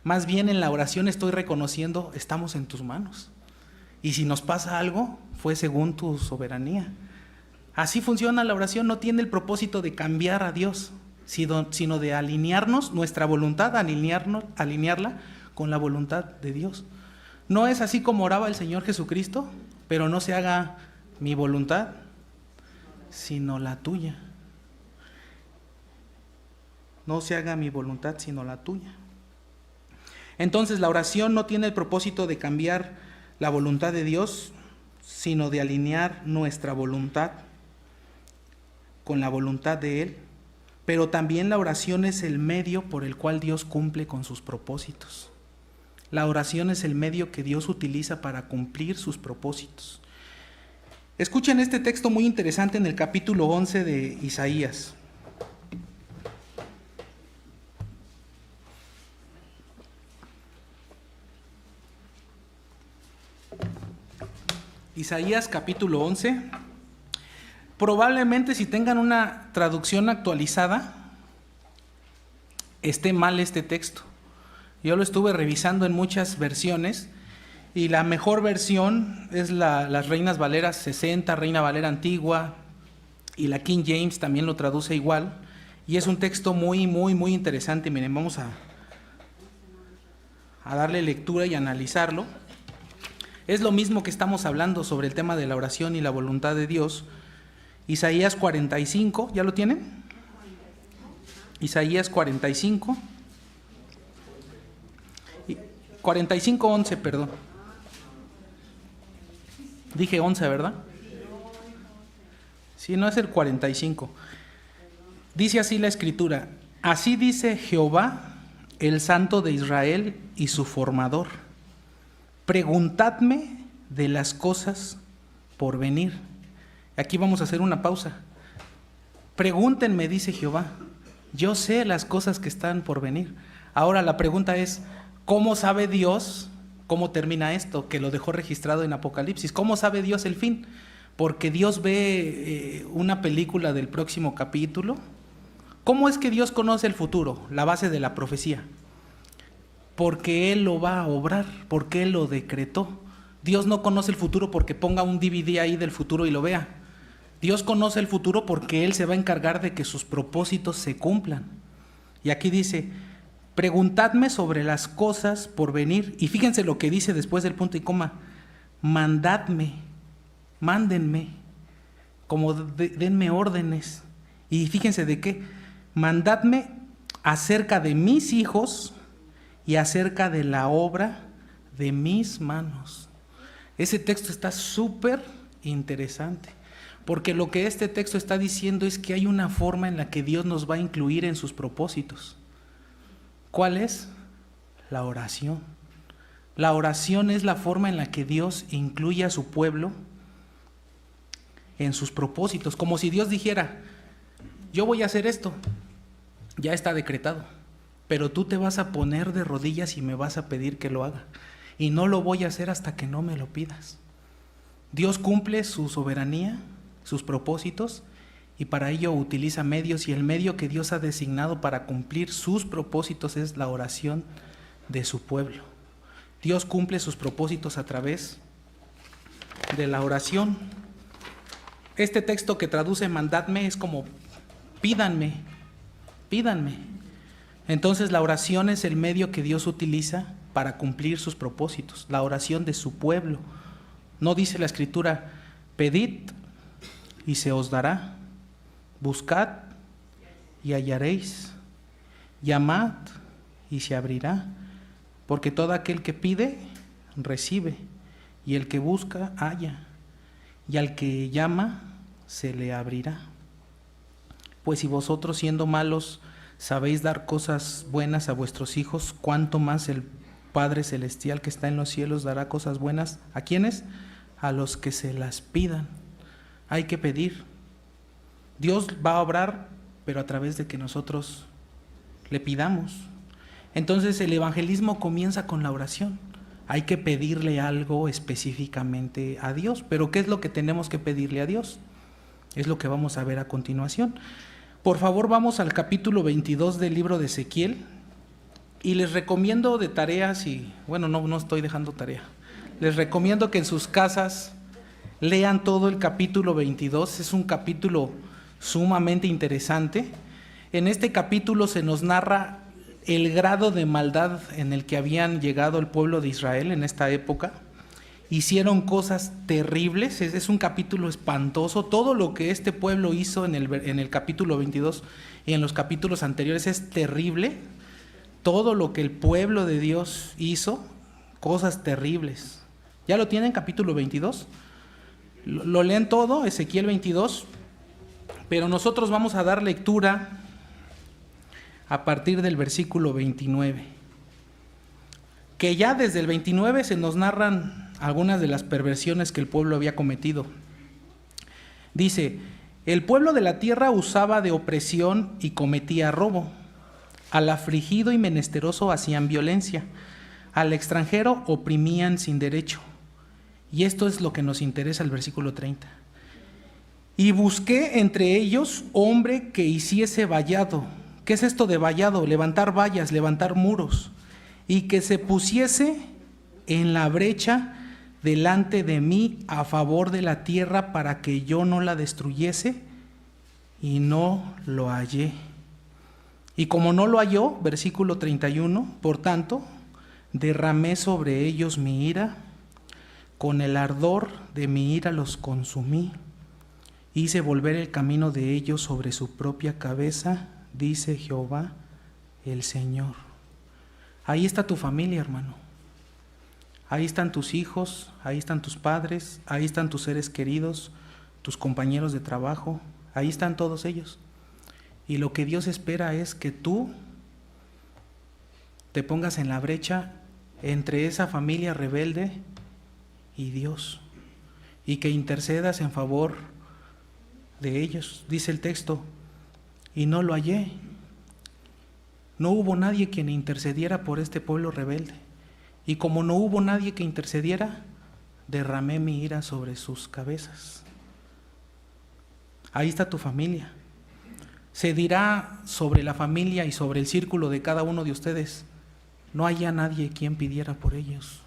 Más bien en la oración estoy reconociendo, estamos en tus manos. Y si nos pasa algo, fue según tu soberanía. Así funciona la oración, no tiene el propósito de cambiar a Dios, sino de alinearnos, nuestra voluntad, alinearla con la voluntad de Dios. No es así como oraba el Señor Jesucristo, pero no se haga mi voluntad, sino la tuya. No se haga mi voluntad, sino la tuya. Entonces la oración no tiene el propósito de cambiar la voluntad de Dios, sino de alinear nuestra voluntad con la voluntad de Él. Pero también la oración es el medio por el cual Dios cumple con sus propósitos. La oración es el medio que Dios utiliza para cumplir sus propósitos. Escuchen este texto muy interesante en el capítulo 11 de Isaías. Isaías capítulo 11. Probablemente si tengan una traducción actualizada, esté mal este texto. Yo lo estuve revisando en muchas versiones y la mejor versión es las Reinas Valeras 60, Reina Valera Antigua, y la King James también lo traduce igual. Y es un texto muy, muy, muy interesante. Miren, vamos a darle lectura y analizarlo. Es lo mismo que estamos hablando sobre el tema de la oración y la voluntad de Dios. Isaías 45, ¿ya lo tienen? Isaías 45. 45:11, perdón. Dije 11, ¿verdad? Sí, no es el 45. Dice así la Escritura: así dice Jehová, el Santo de Israel y su formador: preguntadme de las cosas por venir. Aquí vamos a hacer una pausa. Pregúntenme, dice Jehová, yo sé las cosas que están por venir. Ahora la pregunta es, ¿cómo sabe Dios cómo termina esto? Que lo dejó registrado en Apocalipsis. ¿Cómo sabe Dios el fin? Porque Dios ve una película del próximo capítulo. ¿Cómo es que Dios conoce el futuro? La base de la profecía. Porque Él lo va a obrar, porque Él lo decretó. Dios no conoce el futuro porque ponga un DVD ahí del futuro y lo vea. Dios conoce el futuro porque Él se va a encargar de que sus propósitos se cumplan. Y aquí dice, preguntadme sobre las cosas por venir. Y fíjense lo que dice después del punto y coma. Mandadme, mándenme, como denme órdenes. Y fíjense de qué. Mandadme acerca de mis hijos y acerca de la obra de mis manos. Ese texto está súper interesante, porque lo que este texto está diciendo es que hay una forma en la que Dios nos va a incluir en sus propósitos. ¿Cuál es? La oración. La oración es la forma en la que Dios incluye a su pueblo en sus propósitos, como si Dios dijera, yo voy a hacer esto, ya está decretado, pero tú te vas a poner de rodillas y me vas a pedir que lo haga. Y no lo voy a hacer hasta que no me lo pidas. Dios cumple su soberanía, sus propósitos, y para ello utiliza medios, y el medio que Dios ha designado para cumplir sus propósitos es la oración de su pueblo. Dios cumple sus propósitos a través de la oración. Este texto que traduce mandadme es como pídanme, pídanme. Entonces la oración es el medio que Dios utiliza para cumplir sus propósitos, la oración de su pueblo. No dice la Escritura, pedid y se os dará, buscad y hallaréis, llamad y se abrirá, porque todo aquel que pide, recibe, y el que busca, halla, y al que llama, se le abrirá. Pues si vosotros, siendo malos, sabéis dar cosas buenas a vuestros hijos, ¿cuánto más el Padre Celestial que está en los cielos dará cosas buenas? ¿A quiénes? A los que se las pidan. Hay que pedir. Dios va a obrar, pero a través de que nosotros le pidamos. Entonces el evangelismo comienza con la oración. Hay que pedirle algo específicamente a Dios. Pero ¿qué es lo que tenemos que pedirle a Dios? Es lo que vamos a ver a continuación. Por favor, vamos al capítulo 22 del libro de Ezequiel. Y les recomiendo de tareas, no estoy dejando tarea. Les recomiendo que en sus casas lean todo el capítulo 22. Es un capítulo sumamente interesante. En este capítulo se nos narra el grado de maldad en el que habían llegado el pueblo de Israel en esta época. Hicieron cosas terribles, es un capítulo espantoso. Todo lo que este pueblo hizo en el capítulo 22 y en los capítulos anteriores es terrible. Todo lo que el pueblo de Dios hizo, cosas terribles. ¿Ya lo tienen, capítulo 22? Lo leen todo, Ezequiel 22, pero nosotros vamos a dar lectura a partir del versículo 29, que ya desde el 29 se nos narran algunas de las perversiones que el pueblo había cometido. Dice: el pueblo de la tierra usaba de opresión y cometía robo. Al afligido y menesteroso hacían violencia. Al extranjero oprimían sin derecho. Y esto es lo que nos interesa, el versículo 30. Y busqué entre ellos hombre que hiciese vallado. ¿Qué es esto de vallado? Levantar vallas, levantar muros. Y que se pusiese en la brecha delante de mí a favor de la tierra para que yo no la destruyese, y no lo hallé. Y como no lo halló, versículo 31, por tanto, derramé sobre ellos mi ira, con el ardor de mi ira los consumí, hice volver el camino de ellos sobre su propia cabeza, dice Jehová el Señor. Ahí está tu familia, hermano. Ahí están tus hijos, ahí están tus padres, ahí están tus seres queridos, tus compañeros de trabajo, ahí están todos ellos. Y lo que Dios espera es que tú te pongas en la brecha entre esa familia rebelde y Dios, y que intercedas en favor de ellos. Dice el texto: y no lo hallé. No hubo nadie quien intercediera por este pueblo rebelde. Y como no hubo nadie que intercediera, derramé mi ira sobre sus cabezas. Ahí está tu familia. Se dirá sobre la familia y sobre el círculo de cada uno de ustedes: no haya nadie quien pidiera por ellos.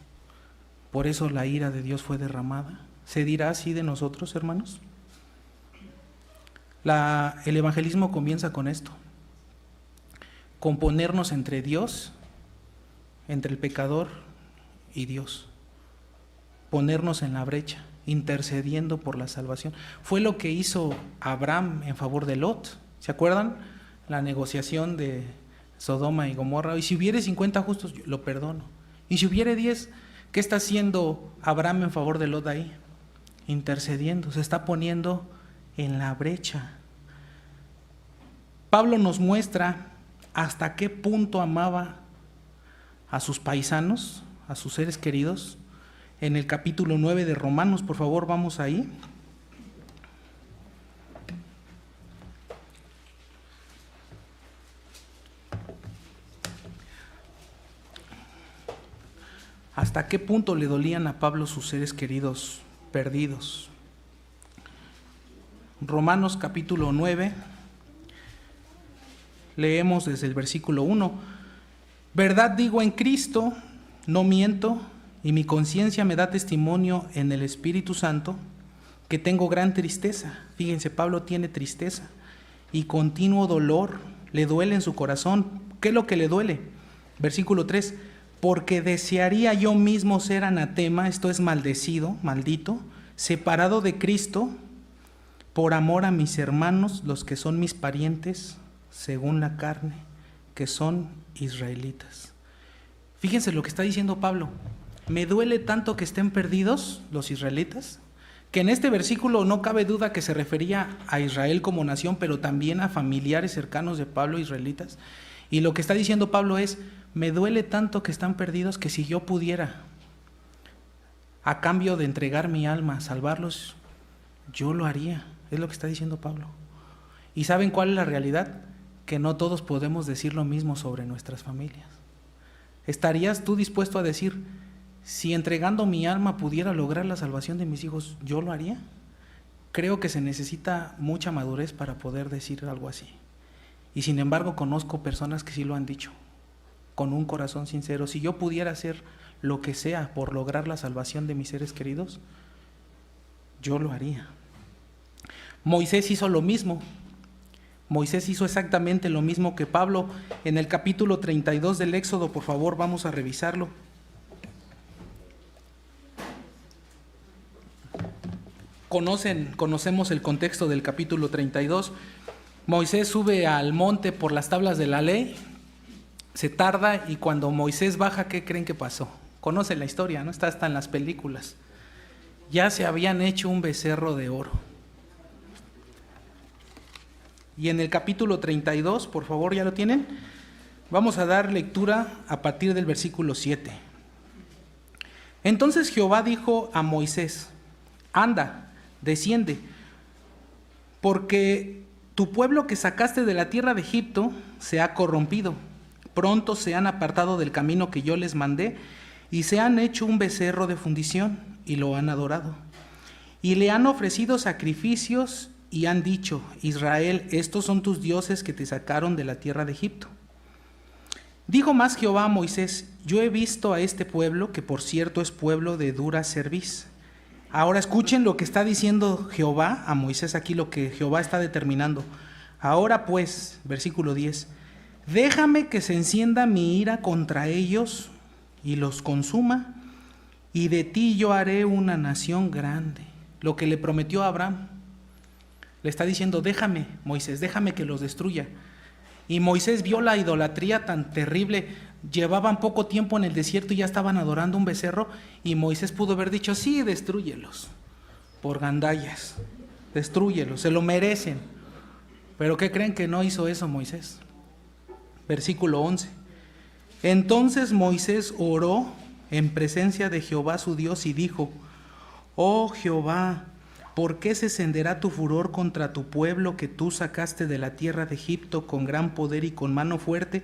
Por eso la ira de Dios fue derramada. ¿Se dirá así de nosotros, hermanos? El evangelismo comienza con esto: con ponernos entre Dios, entre el pecador y Dios. Ponernos en la brecha, intercediendo por la salvación. Fue lo que hizo Abraham en favor de Lot. ¿Se acuerdan? La negociación de Sodoma y Gomorra. Y si hubiere 50 justos, yo lo perdono. Y si hubiere 10, ¿qué está haciendo Abraham en favor de Lot ahí? Intercediendo, se está poniendo en la brecha. Pablo nos muestra hasta qué punto amaba a sus paisanos, a sus seres queridos, en el capítulo 9 de Romanos. Por favor, vamos ahí. ¿Hasta qué punto le dolían a Pablo sus seres queridos perdidos? Romanos capítulo 9, leemos desde el versículo 1. Verdad digo en Cristo, no miento, y mi conciencia me da testimonio en el Espíritu Santo, que tengo gran tristeza. Fíjense, Pablo tiene tristeza y continuo dolor, le duele en su corazón. ¿Qué es lo que le duele? Versículo 3. Porque desearía yo mismo ser anatema, esto es maldecido, maldito, separado de Cristo, por amor a mis hermanos, los que son mis parientes, según la carne, que son israelitas. Fíjense lo que está diciendo Pablo: me duele tanto que estén perdidos los israelitas, que en este versículo no cabe duda que se refería a Israel como nación, pero también a familiares cercanos de Pablo, israelitas. Y lo que está diciendo Pablo es: me duele tanto que están perdidos, que si yo pudiera, a cambio de entregar mi alma, salvarlos, yo lo haría. Es lo que está diciendo Pablo. ¿Y saben cuál es la realidad? Que no todos podemos decir lo mismo sobre nuestras familias. ¿Estarías tú dispuesto a decir, si entregando mi alma pudiera lograr la salvación de mis hijos, yo lo haría? Creo que se necesita mucha madurez para poder decir algo así. Y sin embargo conozco personas que sí lo han dicho, con un corazón sincero. Si yo pudiera hacer lo que sea por lograr la salvación de mis seres queridos, yo lo haría. Moisés hizo lo mismo. Moisés hizo exactamente lo mismo que Pablo. En el capítulo 32 del Éxodo, por favor, vamos a revisarlo. Conocemos el contexto del capítulo 32. Moisés sube al monte por las tablas de la ley, se tarda y cuando Moisés baja, ¿qué creen que pasó? Conocen la historia, ¿no? Está hasta en las películas. Ya se habían hecho un becerro de oro. Y en el capítulo 32, por favor, ¿ya lo tienen? Vamos a dar lectura a partir del versículo 7. Entonces Jehová dijo a Moisés, anda, desciende, porque tu pueblo que sacaste de la tierra de Egipto se ha corrompido. Pronto se han apartado del camino que yo les mandé y se han hecho un becerro de fundición y lo han adorado. Y le han ofrecido sacrificios y han dicho, Israel, estos son tus dioses que te sacaron de la tierra de Egipto. Dijo más Jehová a Moisés, yo he visto a este pueblo, que por cierto es pueblo de dura cerviz. Ahora escuchen lo que está diciendo Jehová a Moisés aquí, lo que Jehová está determinando. Ahora pues, versículo 10, déjame que se encienda mi ira contra ellos y los consuma, y de ti yo haré una nación grande. Lo que le prometió a Abraham. Le está diciendo, déjame, Moisés, déjame que los destruya. Y Moisés vio la idolatría tan terrible. Llevaban poco tiempo en el desierto y ya estaban adorando un becerro. Y Moisés pudo haber dicho, sí, destrúyelos, por gandallas, destrúyelos, se lo merecen. Pero ¿qué creen? Que no hizo eso Moisés. Versículo 11. Entonces Moisés oró en presencia de Jehová su Dios y dijo, oh Jehová, ¿por qué se encenderá tu furor contra tu pueblo que tú sacaste de la tierra de Egipto con gran poder y con mano fuerte?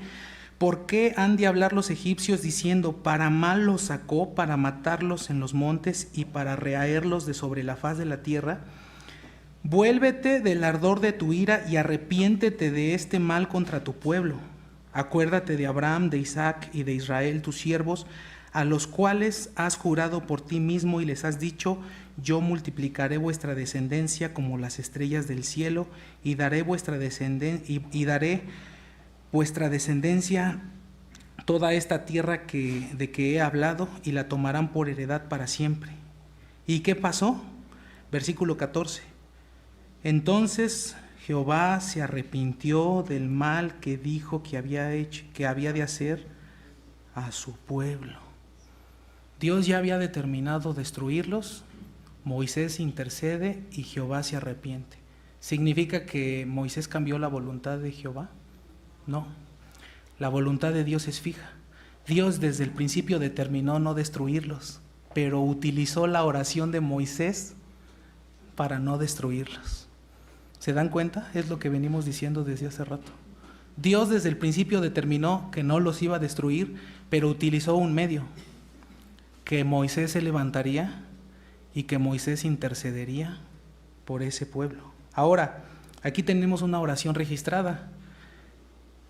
¿Por qué han de hablar los egipcios diciendo, para mal los sacó, para matarlos en los montes y para rehaerlos de sobre la faz de la tierra? Vuélvete del ardor de tu ira y arrepiéntete de este mal contra tu pueblo. Acuérdate de Abraham, de Isaac y de Israel, tus siervos, a los cuales has jurado por ti mismo y les has dicho, yo multiplicaré vuestra descendencia como las estrellas del cielo y daré vuestra descendencia toda esta tierra de que he hablado y la tomarán por heredad para siempre. ¿Y qué pasó? Versículo 14. Entonces Jehová se arrepintió del mal que dijo que había de hacer a su pueblo. Dios ya había determinado destruirlos, Moisés intercede y Jehová se arrepiente. ¿Significa que Moisés cambió la voluntad de Jehová? No, la voluntad de Dios es fija. Dios desde el principio determinó no destruirlos, pero utilizó la oración de Moisés para no destruirlos. ¿Se dan cuenta? Es lo que venimos diciendo desde hace rato. Dios desde el principio determinó que no los iba a destruir, pero utilizó un medio, que Moisés se levantaría y que Moisés intercedería por ese pueblo. Ahora, aquí tenemos una oración registrada.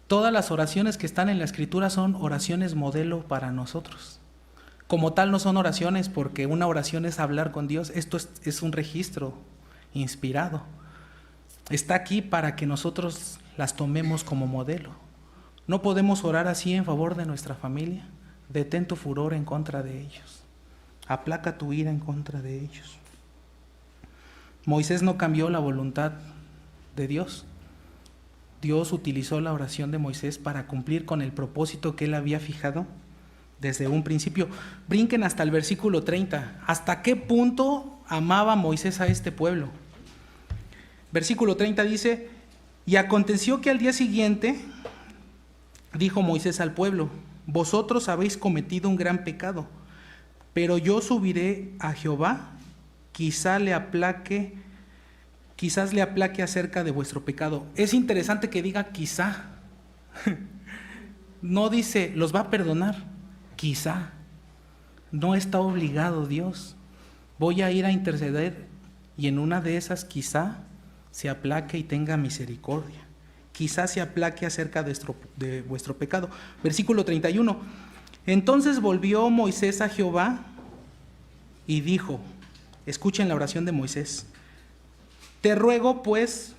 Todas las oraciones que están en la Escritura son oraciones modelo para nosotros. Como tal no son oraciones porque una oración es hablar con Dios. Esto es un registro inspirado. Está aquí para que nosotros las tomemos como modelo. No podemos orar así en favor de nuestra familia. Detén tu furor en contra de ellos. Aplaca tu ira en contra de ellos. Moisés no cambió la voluntad de Dios. Dios utilizó la oración de Moisés para cumplir con el propósito que él había fijado desde un principio. Brinquen hasta el versículo 30. ¿Hasta qué punto amaba Moisés a este pueblo? Versículo 30 dice, y aconteció que al día siguiente dijo Moisés al pueblo, vosotros habéis cometido un gran pecado, pero yo subiré a Jehová, quizás le aplaque acerca de vuestro pecado. Es interesante que diga quizá. No dice, los va a perdonar. Quizá. No está obligado Dios. Voy a ir a interceder y en una de esas quizá se aplaque y tenga misericordia. Quizá se aplaque acerca de vuestro pecado. Versículo 31. Entonces volvió Moisés a Jehová y dijo, escuchen la oración de Moisés, te ruego, pues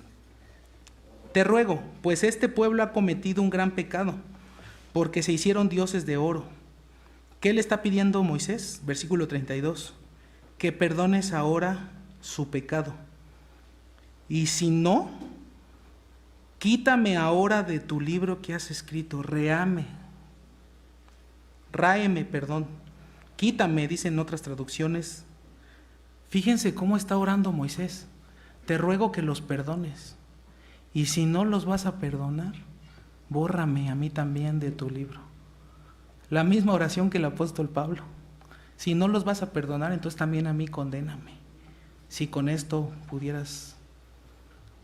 este pueblo ha cometido un gran pecado, porque se hicieron dioses de oro. ¿Qué le está pidiendo Moisés? Versículo 32. Que perdones ahora su pecado. Y si no, quítame ahora de tu libro que has escrito, ráeme, quítame, dicen otras traducciones. Fíjense cómo está orando Moisés. Te ruego que los perdones. Y si no los vas a perdonar, bórrame a mí también de tu libro. La misma oración que el apóstol Pablo. Si no los vas a perdonar, entonces también a mí condéname. Si con esto pudieras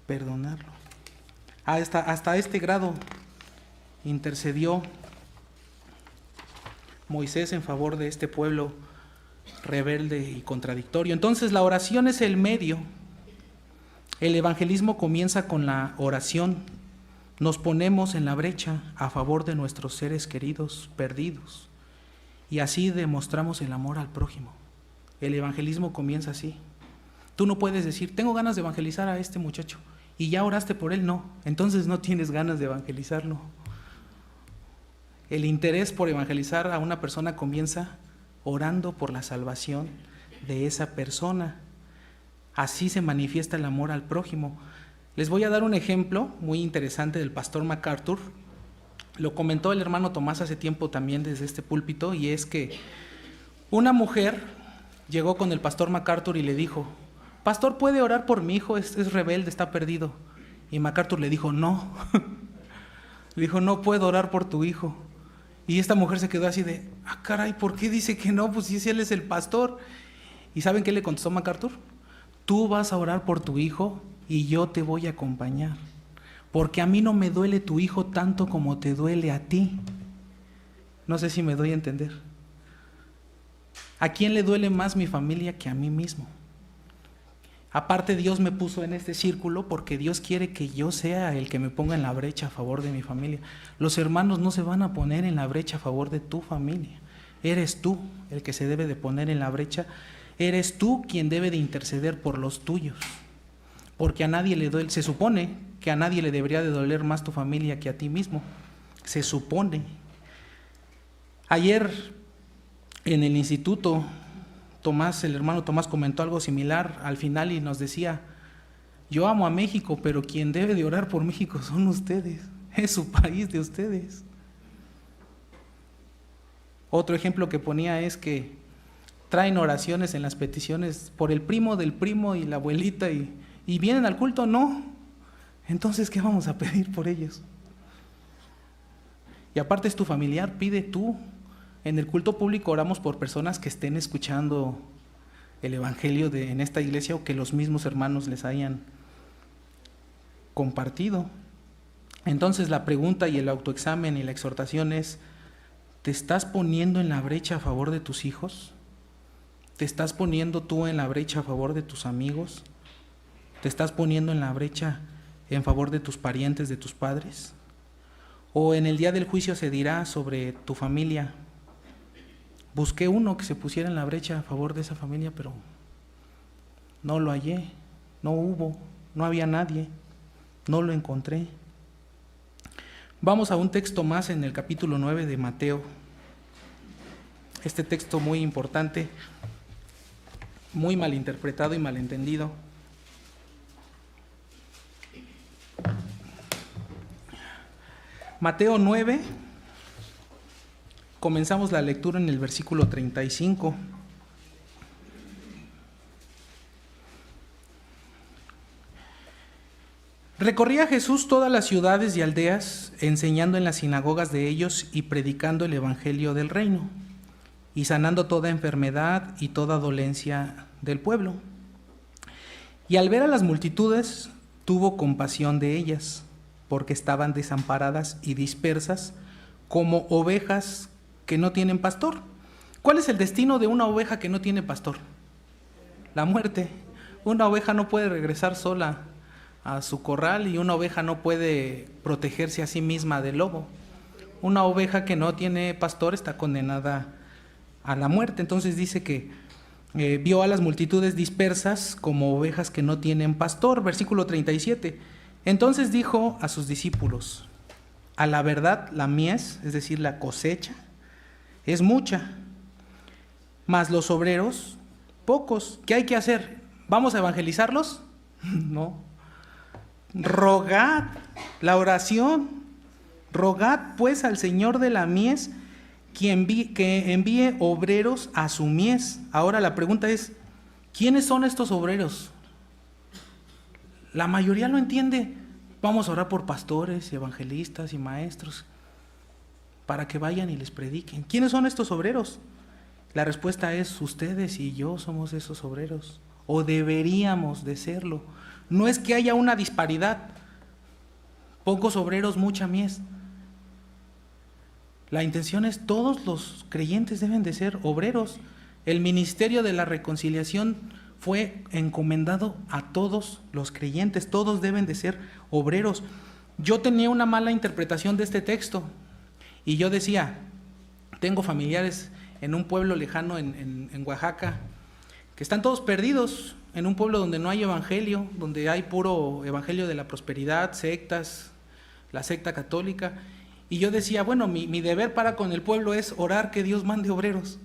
perdonarlo. Hasta este grado intercedió Moisés en favor de este pueblo rebelde y contradictorio. Entonces la oración es el medio. El evangelismo comienza con la oración. Nos ponemos en la brecha a favor de nuestros seres queridos perdidos y así demostramos el amor al prójimo. El evangelismo comienza así. Tú no puedes decir, tengo ganas de evangelizar a este muchacho y ya oraste por él. No, entonces no tienes ganas de evangelizarlo. El interés por evangelizar a una persona comienza orando por la salvación de esa persona. Así se manifiesta el amor al prójimo. Les voy a dar un ejemplo muy interesante del pastor MacArthur. Lo comentó el hermano Tomás hace tiempo también desde este púlpito, y es que una mujer llegó con el pastor MacArthur y le dijo, pastor, ¿puede orar por mi hijo? Es rebelde, está perdido. Y MacArthur le dijo, no. Le dijo, no puedo orar por tu hijo. Y esta mujer se quedó así de, caray, ¿por qué dice que no? Pues si él es el pastor. ¿Y saben qué le contestó MacArthur? Tú vas a orar por tu hijo y yo te voy a acompañar, porque a mí no me duele tu hijo tanto como te duele a ti. No sé si me doy a entender. ¿A quién le duele más mi familia que a mí mismo? Aparte, Dios me puso en este círculo porque Dios quiere que yo sea el que me ponga en la brecha a favor de mi familia. Los hermanos no se van a poner en la brecha a favor de tu familia. Eres tú el que se debe de poner en la brecha. Eres tú quien debe de interceder por los tuyos. Porque a nadie le duele, se supone que a nadie le debería de doler más tu familia que a ti mismo. Se supone. Ayer en el instituto, el hermano Tomás comentó algo similar al final y nos decía, yo amo a México, pero quien debe de orar por México son ustedes, es su país de ustedes. Otro ejemplo que ponía es que traen oraciones en las peticiones por el primo del primo y la abuelita y vienen al culto, no. Entonces, ¿qué vamos a pedir por ellos? Y aparte es tu familiar, pide tú. En el culto público oramos por personas que estén escuchando el evangelio en esta iglesia o que los mismos hermanos les hayan compartido. Entonces la pregunta y el autoexamen y la exhortación es, ¿te estás poniendo en la brecha a favor de tus hijos? ¿Te estás poniendo tú en la brecha a favor de tus amigos? ¿Te estás poniendo en la brecha en favor de tus parientes, de tus padres? ¿O en el día del juicio se dirá sobre tu familia? Busqué uno que se pusiera en la brecha a favor de esa familia, pero no lo hallé, no hubo, no había nadie, no lo encontré. Vamos a un texto más en el capítulo 9 de Mateo. Este texto muy importante, muy malinterpretado y malentendido. Mateo 9, comenzamos la lectura en el versículo 35. Recorría Jesús todas las ciudades y aldeas, enseñando en las sinagogas de ellos y predicando el evangelio del reino, y sanando toda enfermedad y toda dolencia del pueblo. Y al ver a las multitudes, tuvo compasión de ellas, porque estaban desamparadas y dispersas como ovejas que no tienen pastor. ¿Cuál es el destino de una oveja que no tiene pastor? La muerte. Una oveja no puede regresar sola a su corral y una oveja no puede protegerse a sí misma del lobo. Una oveja que no tiene pastor está condenada a la muerte. Entonces dice que vio a las multitudes dispersas como ovejas que no tienen pastor. Versículo 37. Entonces dijo a sus discípulos: a la verdad la mies, es decir, la cosecha, es mucha, mas los obreros pocos. ¿Qué hay que hacer? ¿Vamos a evangelizarlos? No. Rogad, la oración. Rogad pues al Señor de la mies que envíe obreros a su mies. Ahora la pregunta es, ¿quiénes son estos obreros? La mayoría lo entiende. Vamos a orar por pastores, evangelistas y maestros para que vayan y les prediquen. ¿Quiénes son estos obreros? La respuesta es: ustedes y yo somos esos obreros, o deberíamos de serlo. No es que haya una disparidad, pocos obreros, mucha mies. La intención es: todos los creyentes deben de ser obreros. El ministerio de la reconciliación fue encomendado a todos los creyentes, todos deben de ser obreros. Yo tenía una mala interpretación de este texto y yo decía, tengo familiares en un pueblo lejano en Oaxaca, que están todos perdidos, en un pueblo donde no hay evangelio, donde hay puro evangelio de la prosperidad, sectas, la secta católica. Y yo decía, bueno, mi deber para con el pueblo es orar que Dios mande obreros.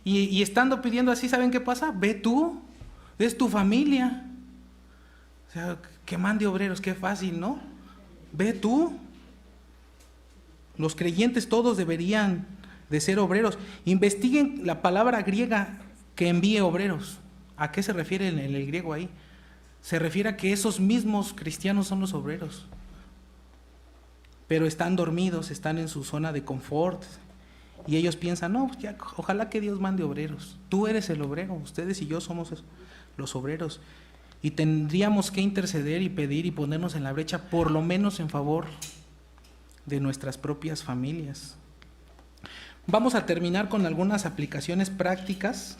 Y estando pidiendo así, ¿saben qué pasa? Ve tú, es tu familia. O sea, que mande obreros, qué fácil, ¿no? Ve tú. Los creyentes todos deberían de ser obreros. Investiguen la palabra griega que envíe obreros. ¿A qué se refiere en el griego ahí? Se refiere a que esos mismos cristianos son los obreros. Pero están dormidos, están en su zona de confort. Y ellos piensan, no, ya, ojalá que Dios mande obreros. Tú eres el obrero, ustedes y yo somos los obreros. Y tendríamos que interceder y pedir y ponernos en la brecha, por lo menos en favor de nuestras propias familias. Vamos a terminar con algunas aplicaciones prácticas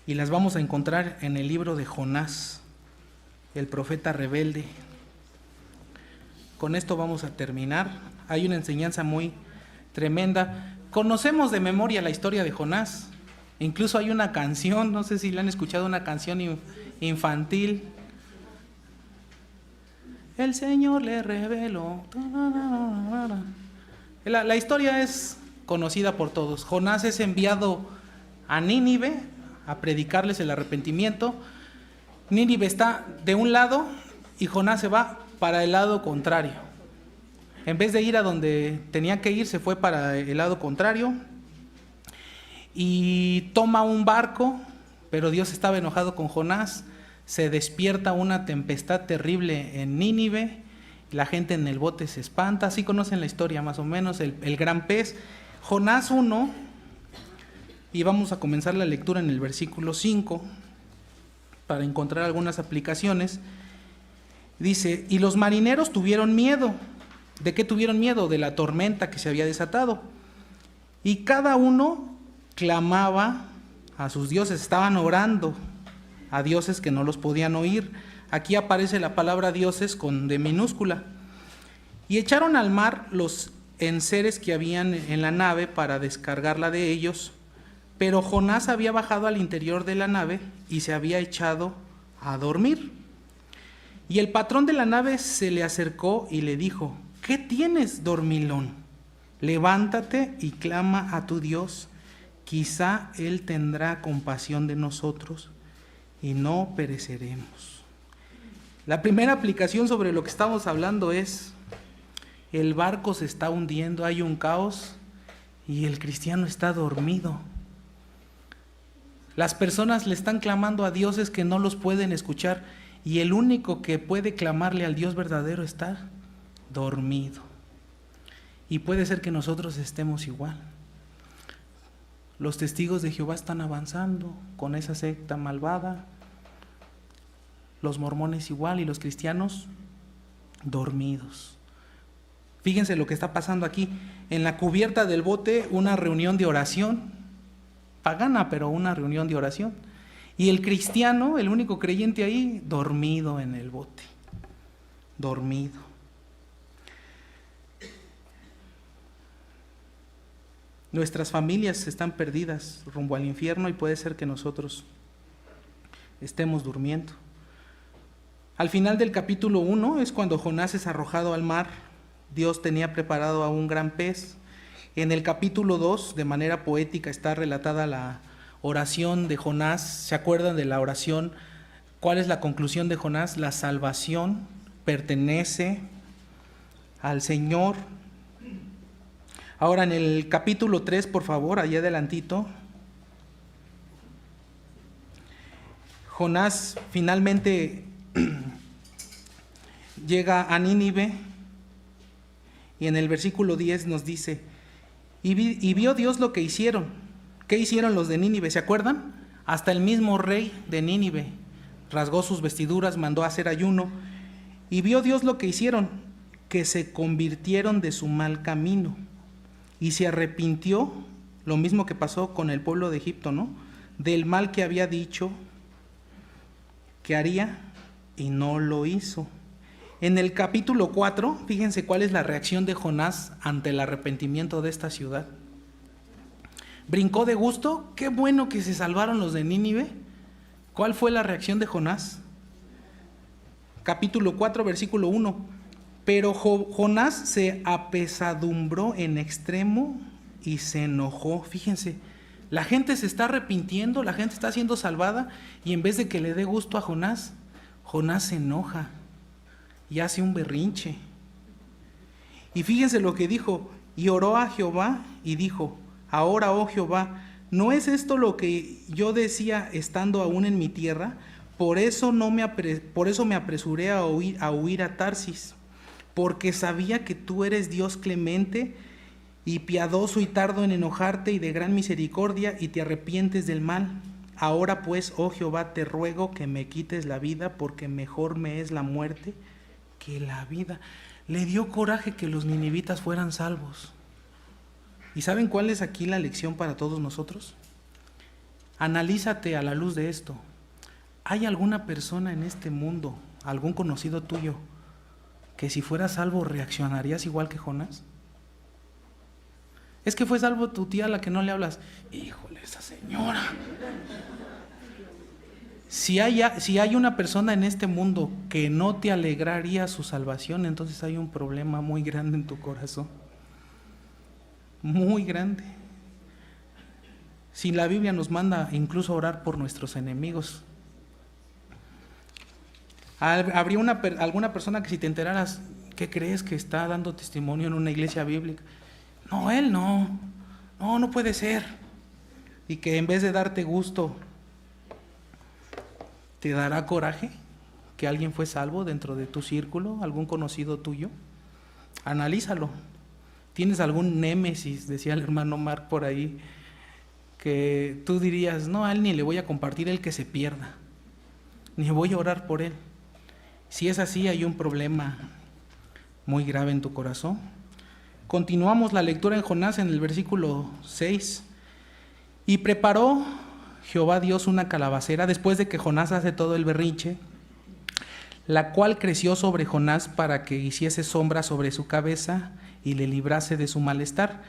y las vamos a encontrar en el libro de Jonás, el profeta rebelde. Con esto vamos a terminar. Hay una enseñanza muy tremenda. Conocemos de memoria la historia de Jonás. Incluso hay una canción, no sé si la han escuchado, una canción infantil. El Señor le reveló. La historia es conocida por todos. Jonás es enviado a Nínive a predicarles el arrepentimiento. Nínive está de un lado y Jonás se va para el lado contrario. En vez de ir a donde tenía que ir, se fue para el lado contrario y toma un barco, pero Dios estaba enojado con Jonás. Se despierta una tempestad terrible en Nínive, la gente en el bote se espanta, así conocen la historia más o menos, el gran pez. Jonás 1, y vamos a comenzar la lectura en el versículo 5 para encontrar algunas aplicaciones. Dice, y los marineros tuvieron miedo. ¿De qué tuvieron miedo? De la tormenta que se había desatado. Y cada uno clamaba a sus dioses, estaban orando a dioses que no los podían oír. Aquí aparece la palabra dioses con D minúscula. Y echaron al mar los enseres que habían en la nave para descargarla de ellos, pero Jonás había bajado al interior de la nave y se había echado a dormir. Y el patrón de la nave se le acercó y le dijo, ¿qué tienes, dormilón? Levántate y clama a tu Dios, quizá Él tendrá compasión de nosotros y no pereceremos. La primera aplicación sobre lo que estamos hablando es, el barco se está hundiendo, hay un caos y el cristiano está dormido. Las personas le están clamando a dioses que no los pueden escuchar y el único que puede clamarle al Dios verdadero está dormido. Y puede ser que nosotros estemos igual. Los testigos de Jehová están avanzando con esa secta malvada, los mormones igual y los cristianos dormidos. Fíjense lo que está pasando aquí. En la cubierta del bote, una reunión de oración, pagana, pero una reunión de oración. Y el cristiano, el único creyente ahí, dormido en el bote. Dormido. Nuestras familias están perdidas rumbo al infierno y puede ser que nosotros estemos durmiendo. Al final del capítulo 1 es cuando Jonás es arrojado al mar. Dios tenía preparado a un gran pez. En el capítulo 2, de manera poética, está relatada la oración de Jonás. ¿Se acuerdan de la oración? ¿Cuál es la conclusión de Jonás? La salvación pertenece al Señor. Ahora en el capítulo 3, por favor, allá adelantito, Jonás finalmente llega a Nínive y en el versículo 10 nos dice, y vio Dios lo que hicieron. ¿Qué hicieron los de Nínive? ¿Se acuerdan? Hasta el mismo rey de Nínive rasgó sus vestiduras, mandó a hacer ayuno, y vio Dios lo que hicieron, que se convirtieron de su mal camino. Y se arrepintió, lo mismo que pasó con el pueblo de Egipto, ¿no? Del mal que había dicho que haría y no lo hizo. En el capítulo 4, fíjense cuál es la reacción de Jonás ante el arrepentimiento de esta ciudad. Brincó de gusto, qué bueno que se salvaron los de Nínive. ¿Cuál fue la reacción de Jonás? Capítulo 4, versículo 1. Pero Jonás se apesadumbró en extremo y se enojó. Fíjense, la gente se está arrepintiendo, la gente está siendo salvada, y en vez de que le dé gusto a Jonás, Jonás se enoja y hace un berrinche. Y fíjense lo que dijo, y oró a Jehová y dijo, ahora, oh Jehová, ¿no es esto lo que yo decía estando aún en mi tierra? Por eso me apresuré a huir a Tarsis, porque sabía que tú eres Dios clemente y piadoso y tardo en enojarte y de gran misericordia y te arrepientes del mal. Ahora pues, oh Jehová, te ruego que me quites la vida, porque mejor me es la muerte que la vida. Le dio coraje que los ninivitas fueran salvos. ¿Y saben cuál es aquí la lección para todos nosotros? Analízate a la luz de esto. ¿Hay alguna persona en este mundo, algún conocido tuyo, que si fuera salvo reaccionarías igual que Jonás? Es que fue salvo tu tía a la que no le hablas. Híjole, esa señora. Si hay una persona en este mundo que no te alegraría su salvación, entonces hay un problema muy grande en tu corazón. Muy grande. Si la Biblia nos manda incluso a orar por nuestros enemigos. Habría alguna persona que si te enteraras, ¿qué crees que está dando testimonio en una iglesia bíblica? No, él no puede ser. Y que en vez de darte gusto, ¿te dará coraje que alguien fue salvo dentro de tu círculo, algún conocido tuyo? Analízalo. ¿Tienes algún némesis, decía el hermano Mark por ahí, que tú dirías, no, a él ni le voy a compartir el que se pierda, ni voy a orar por él? Si es así, hay un problema muy grave en tu corazón. Continuamos la lectura en Jonás en el versículo 6. Y preparó Jehová Dios una calabacera, después de que Jonás hace todo el berrinche, la cual creció sobre Jonás para que hiciese sombra sobre su cabeza y le librase de su malestar.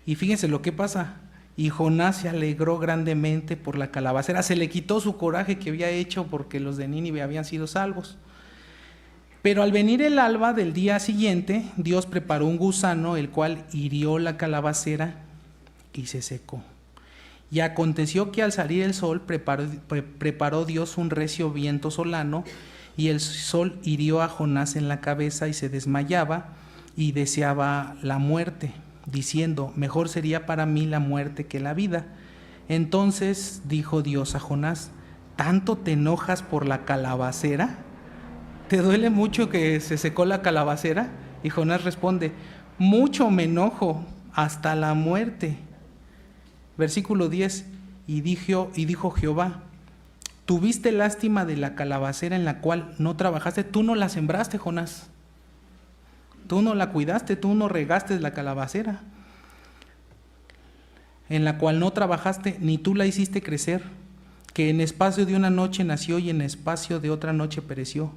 Y fíjense lo que pasa. Y Jonás se alegró grandemente por la calabacera. Se le quitó su coraje que había hecho porque los de Nínive habían sido salvos. Pero al venir el alba del día siguiente, Dios preparó un gusano, el cual hirió la calabacera y se secó. Y aconteció que al salir el sol preparó Dios un recio viento solano, y el sol hirió a Jonás en la cabeza y se desmayaba y deseaba la muerte, diciendo, mejor sería para mí la muerte que la vida. Entonces dijo Dios a Jonás, ¿tanto te enojas por la calabacera? ¿Te duele mucho que se secó la calabacera? Y Jonás responde, mucho me enojo, hasta la muerte. Versículo 10, y dijo Jehová, ¿tuviste lástima de la calabacera en la cual no trabajaste? Tú no la sembraste, Jonás. Tú no la cuidaste, tú no regaste la calabacera, en la cual no trabajaste, ni tú la hiciste crecer, que en espacio de una noche nació y en espacio de otra noche pereció.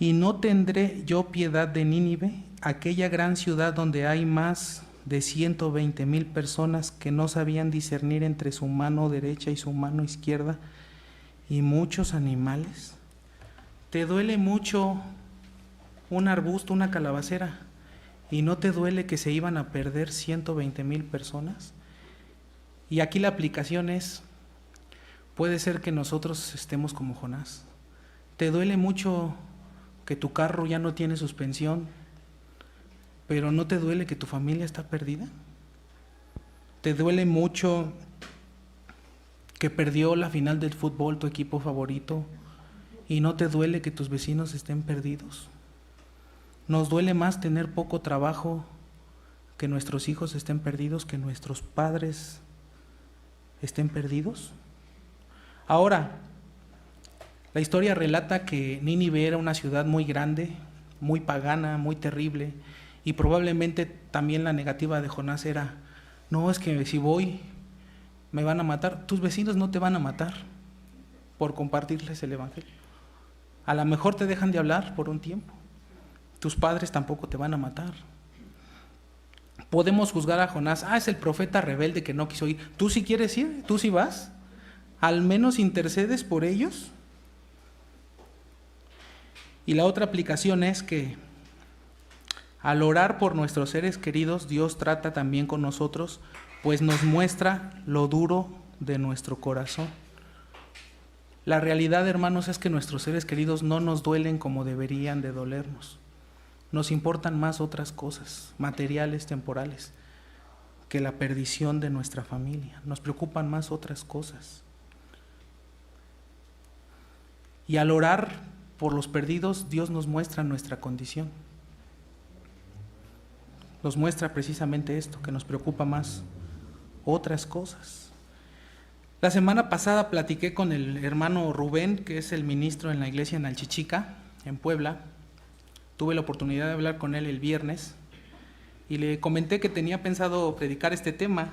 Y no tendré yo piedad de Nínive, aquella gran ciudad donde hay más de 120,000 personas que no sabían discernir entre su mano derecha y su mano izquierda, y muchos animales. ¿Te duele mucho un arbusto, una calabacera, y no te duele que se iban a perder 120,000 personas? Y aquí la aplicación es, puede ser que nosotros estemos como Jonás. ¿Te duele mucho que tu carro ya no tiene suspensión, pero no te duele que tu familia está perdida? ¿Te duele mucho que perdió la final del fútbol tu equipo favorito y no te duele que tus vecinos estén perdidos? Nos duele más tener poco trabajo, que nuestros hijos estén perdidos, que nuestros padres estén perdidos. Ahora, la historia relata que Nínive era una ciudad muy grande, muy pagana, muy terrible, y probablemente también la negativa de Jonás era, no, es que si voy me van a matar. Tus vecinos no te van a matar por compartirles el evangelio. A lo mejor te dejan de hablar por un tiempo. Tus padres tampoco te van a matar. Podemos juzgar a Jonás, es el profeta rebelde que no quiso ir. ¿Tú sí quieres ir? ¿Tú sí vas? ¿Al menos intercedes por ellos? Y la otra aplicación es que al orar por nuestros seres queridos, Dios trata también con nosotros, pues nos muestra lo duro de nuestro corazón. La realidad, hermanos, es que nuestros seres queridos no nos duelen como deberían de dolernos. Nos importan más otras cosas, materiales, temporales, que la perdición de nuestra familia. Nos preocupan más otras cosas. Y al orar por los perdidos, Dios nos muestra nuestra condición. Nos muestra precisamente esto, que nos preocupa más otras cosas. La semana pasada platiqué con el hermano Rubén, que es el ministro en la iglesia en Alchichica, en Puebla. Tuve la oportunidad de hablar con él el viernes y le comenté que tenía pensado predicar este tema.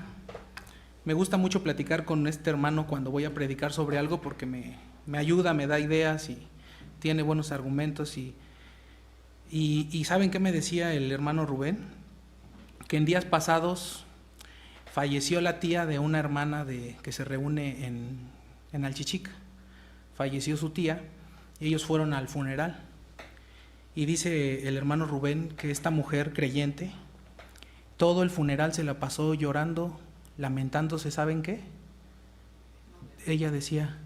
Me gusta mucho platicar con este hermano cuando voy a predicar sobre algo porque me ayuda, me da ideas y tiene buenos argumentos. Y ¿saben qué me decía el hermano Rubén? Que en días pasados falleció la tía de una hermana que se reúne en Alchichica. Falleció su tía y ellos fueron al funeral. Y dice el hermano Rubén que esta mujer creyente, todo el funeral se la pasó llorando, lamentándose. ¿Saben qué? Ella decía,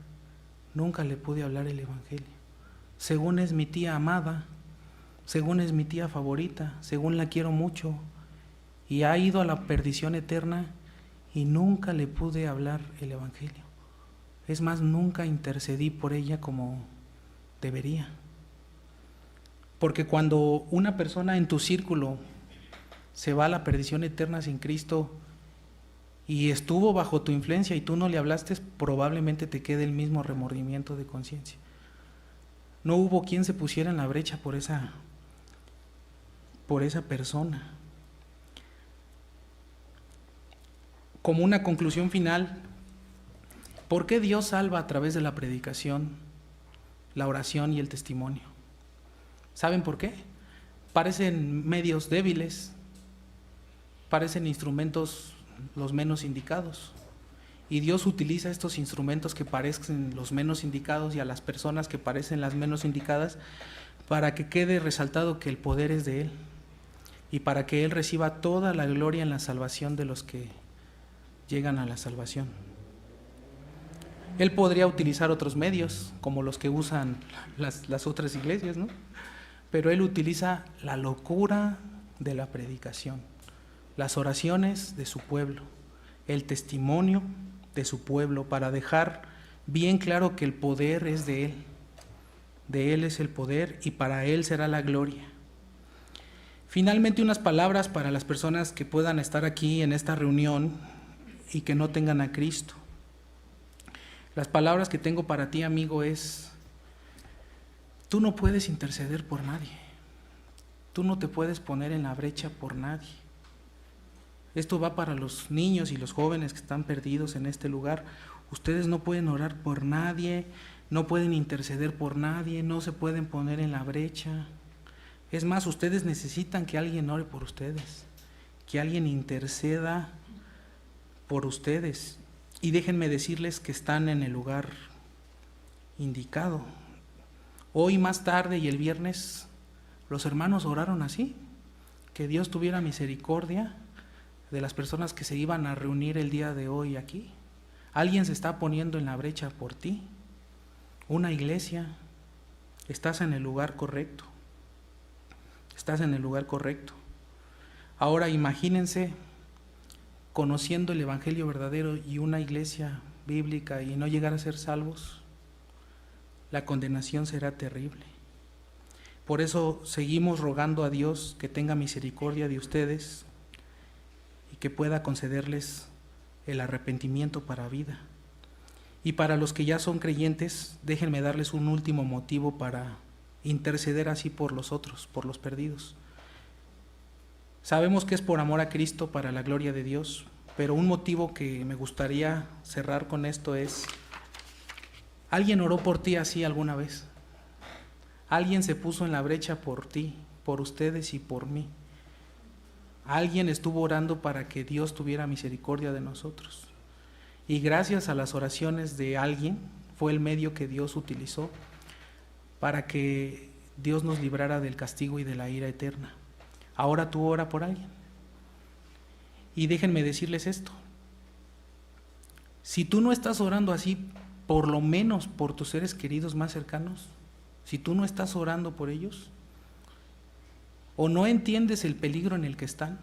nunca le pude hablar el evangelio. Según es mi tía amada, según es mi tía favorita, según la quiero mucho, y ha ido a la perdición eterna y nunca le pude hablar el evangelio. Es más, nunca intercedí por ella como debería. Porque cuando una persona en tu círculo se va a la perdición eterna sin Cristo y estuvo bajo tu influencia y tú no le hablaste, probablemente te quede el mismo remordimiento de conciencia. No hubo quien se pusiera en la brecha por esa persona. Como una conclusión final, ¿por qué Dios salva a través de la predicación, la oración y el testimonio? ¿Saben por qué? Parecen medios débiles, parecen instrumentos los menos indicados. Y Dios utiliza estos instrumentos que parecen los menos indicados y a las personas que parecen las menos indicadas para que quede resaltado que el poder es de Él y para que Él reciba toda la gloria en la salvación de los que llegan a la salvación. Él podría utilizar otros medios, como los que usan las otras iglesias, ¿no? Pero Él utiliza la locura de la predicación, las oraciones de su pueblo, el testimonio de su pueblo, para dejar bien claro que el poder es de Él es el poder y para Él será la gloria. Finalmente, unas palabras para las personas que puedan estar aquí en esta reunión y que no tengan a Cristo. Las palabras que tengo para ti, amigo, es: tú no puedes interceder por nadie. Tú no te puedes poner en la brecha por nadie. Esto va para los niños y los jóvenes que están perdidos en este lugar. Ustedes no pueden orar por nadie, no pueden interceder por nadie, no se pueden poner en la brecha. Es más, ustedes necesitan que alguien ore por ustedes, que alguien interceda por ustedes. Y déjenme decirles que están en el lugar indicado. Hoy más tarde y el viernes, los hermanos oraron así, que Dios tuviera misericordia de las personas que se iban a reunir el día de hoy aquí. Alguien se está poniendo en la brecha por ti. Una iglesia. Estás en el lugar correcto. Estás en el lugar correcto. Ahora imagínense conociendo el evangelio verdadero y una iglesia bíblica y no llegar a ser salvos. La condenación será terrible. Por eso seguimos rogando a Dios que tenga misericordia de ustedes y que pueda concederles el arrepentimiento para vida. Y para los que ya son creyentes, déjenme darles un último motivo para interceder así por los otros, por los perdidos. Sabemos que es por amor a Cristo, para la gloria de Dios, pero un motivo que me gustaría cerrar con esto es: ¿alguien oró por ti así alguna vez? ¿Alguien se puso en la brecha por ti, por ustedes y por mí? ¿Alguien estuvo orando para que Dios tuviera misericordia de nosotros? Y gracias a las oraciones de alguien, fue el medio que Dios utilizó para que Dios nos librara del castigo y de la ira eterna. Ahora tú ora por alguien. Y déjenme decirles esto: si tú no estás orando así, por lo menos por tus seres queridos más cercanos, si tú no estás orando por ellos, o no entiendes el peligro en el que están,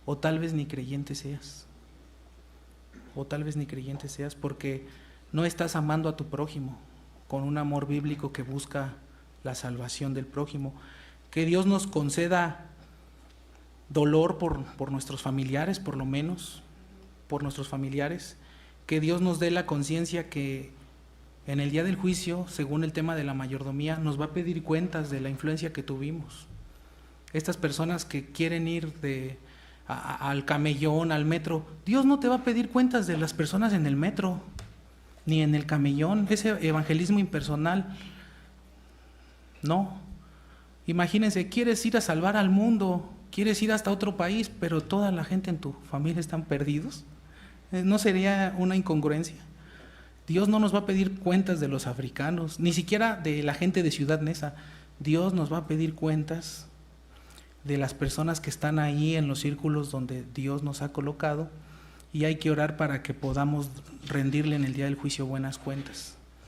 o tal vez ni creyente seas. O tal vez ni creyente seas, porque no estás amando a tu prójimo con un amor bíblico que busca la salvación del prójimo. Que Dios nos conceda dolor por nuestros familiares, por lo menos, por nuestros familiares. Que Dios nos dé la conciencia que en el día del juicio, según el tema de la mayordomía, nos va a pedir cuentas de la influencia que tuvimos. Estas personas que quieren ir al camellón, al metro, Dios no te va a pedir cuentas de las personas en el metro, ni en el camellón, ese evangelismo impersonal. No. Imagínense, quieres ir a salvar al mundo, quieres ir hasta otro país, pero toda la gente en tu familia están perdidos. ¿No sería una incongruencia? Dios no nos va a pedir cuentas de los africanos, ni siquiera de la gente de Ciudad Neza. Dios nos va a pedir cuentas de las personas que están ahí en los círculos donde Dios nos ha colocado, y hay que orar para que podamos rendirle en el día del juicio buenas cuentas.